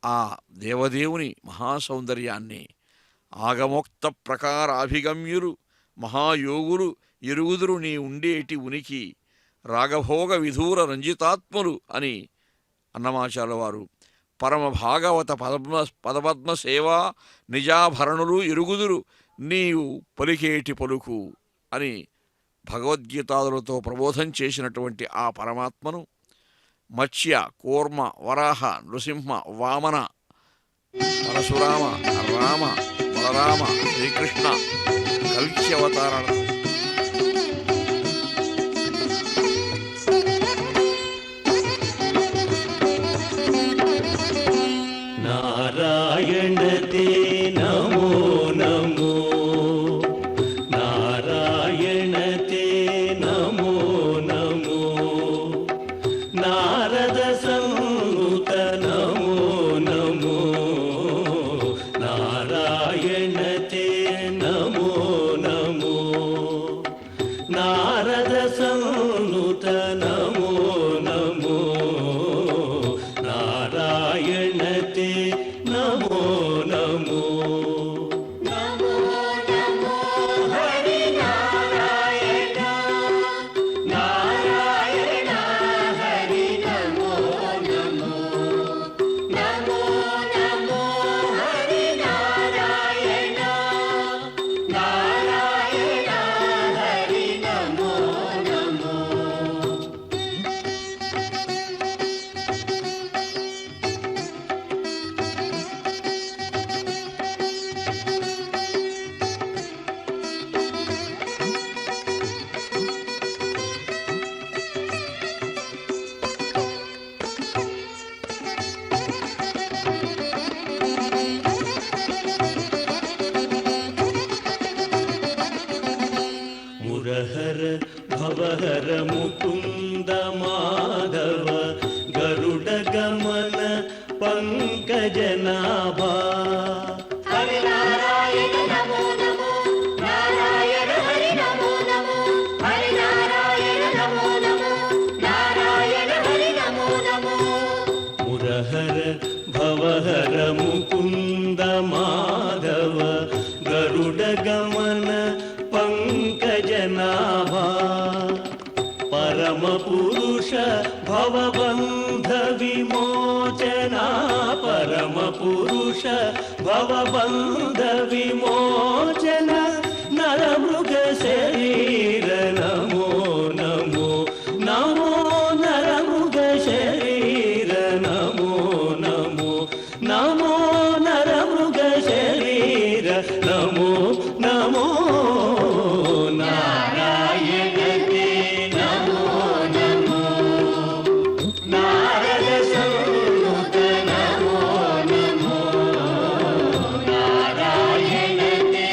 ఆ దేవదేవుని మహాసౌందర్యాన్ని ఆగమోక్త ప్రకారాభిగమ్యులు మహాయోగులు ఎరుగుదురు నీ ఉండేటి ఉనికి రాగభోగ విధూర రంజితాత్ములు అని అన్నమాచార్యుల వారు పరమ భాగవత పదపద్మ సేవా నిజాభరణులు ఎరుగుదురు నీవు పలికేటి పలుకు అని భగవద్గీతాదులతో ప్రబోధం చేసినటువంటి ఆ పరమాత్మను మత్స్య, కూర్మ, వరాహ, నృసింహ, వామన, పరశురామ, రామ, బలరామ, శ్రీకృష్ణ కల్కి అవతారాలతో నారాయణ తే నమో నమో, నారాయణ తే నమో నమో, నారద సంనుత నమో నమో, నారాయణ తే నమో నమో, నారద సంనుత నమో నమో, నారాయణ తే నమో నమో. నమో నమో హరి నారాయణ, నారాయణ హరి నమో నమో, నమో నమో హరి నారాయణ, నారాయణ హరి నమో నమో. మురహర భవహర ముకుంద మాధవ గరుడ గమన పంకజనాభా. హరి నారాయణ నమో నమో, నారాయణ హరి నమో నమో, హరి నారాయణ నమో నమో, నారాయణ హరి నమో నమో. మురహర భవహర ముకుంద మాధవ గరుడ గమన పంకజనాభా. పరమ పురుష భవబంధ విమోచనా, పరమ పురుష భవబంధ విమోచన, నరమృగ శరీర నమో నమో, నమో నరమృగ శరీర నమో నమో, నమో నరమృగ శరీర నమో నమో. నారాయణ తే నమో నమో, నారద సంనుత నమో నమో, నారాయణ తే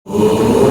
ఓం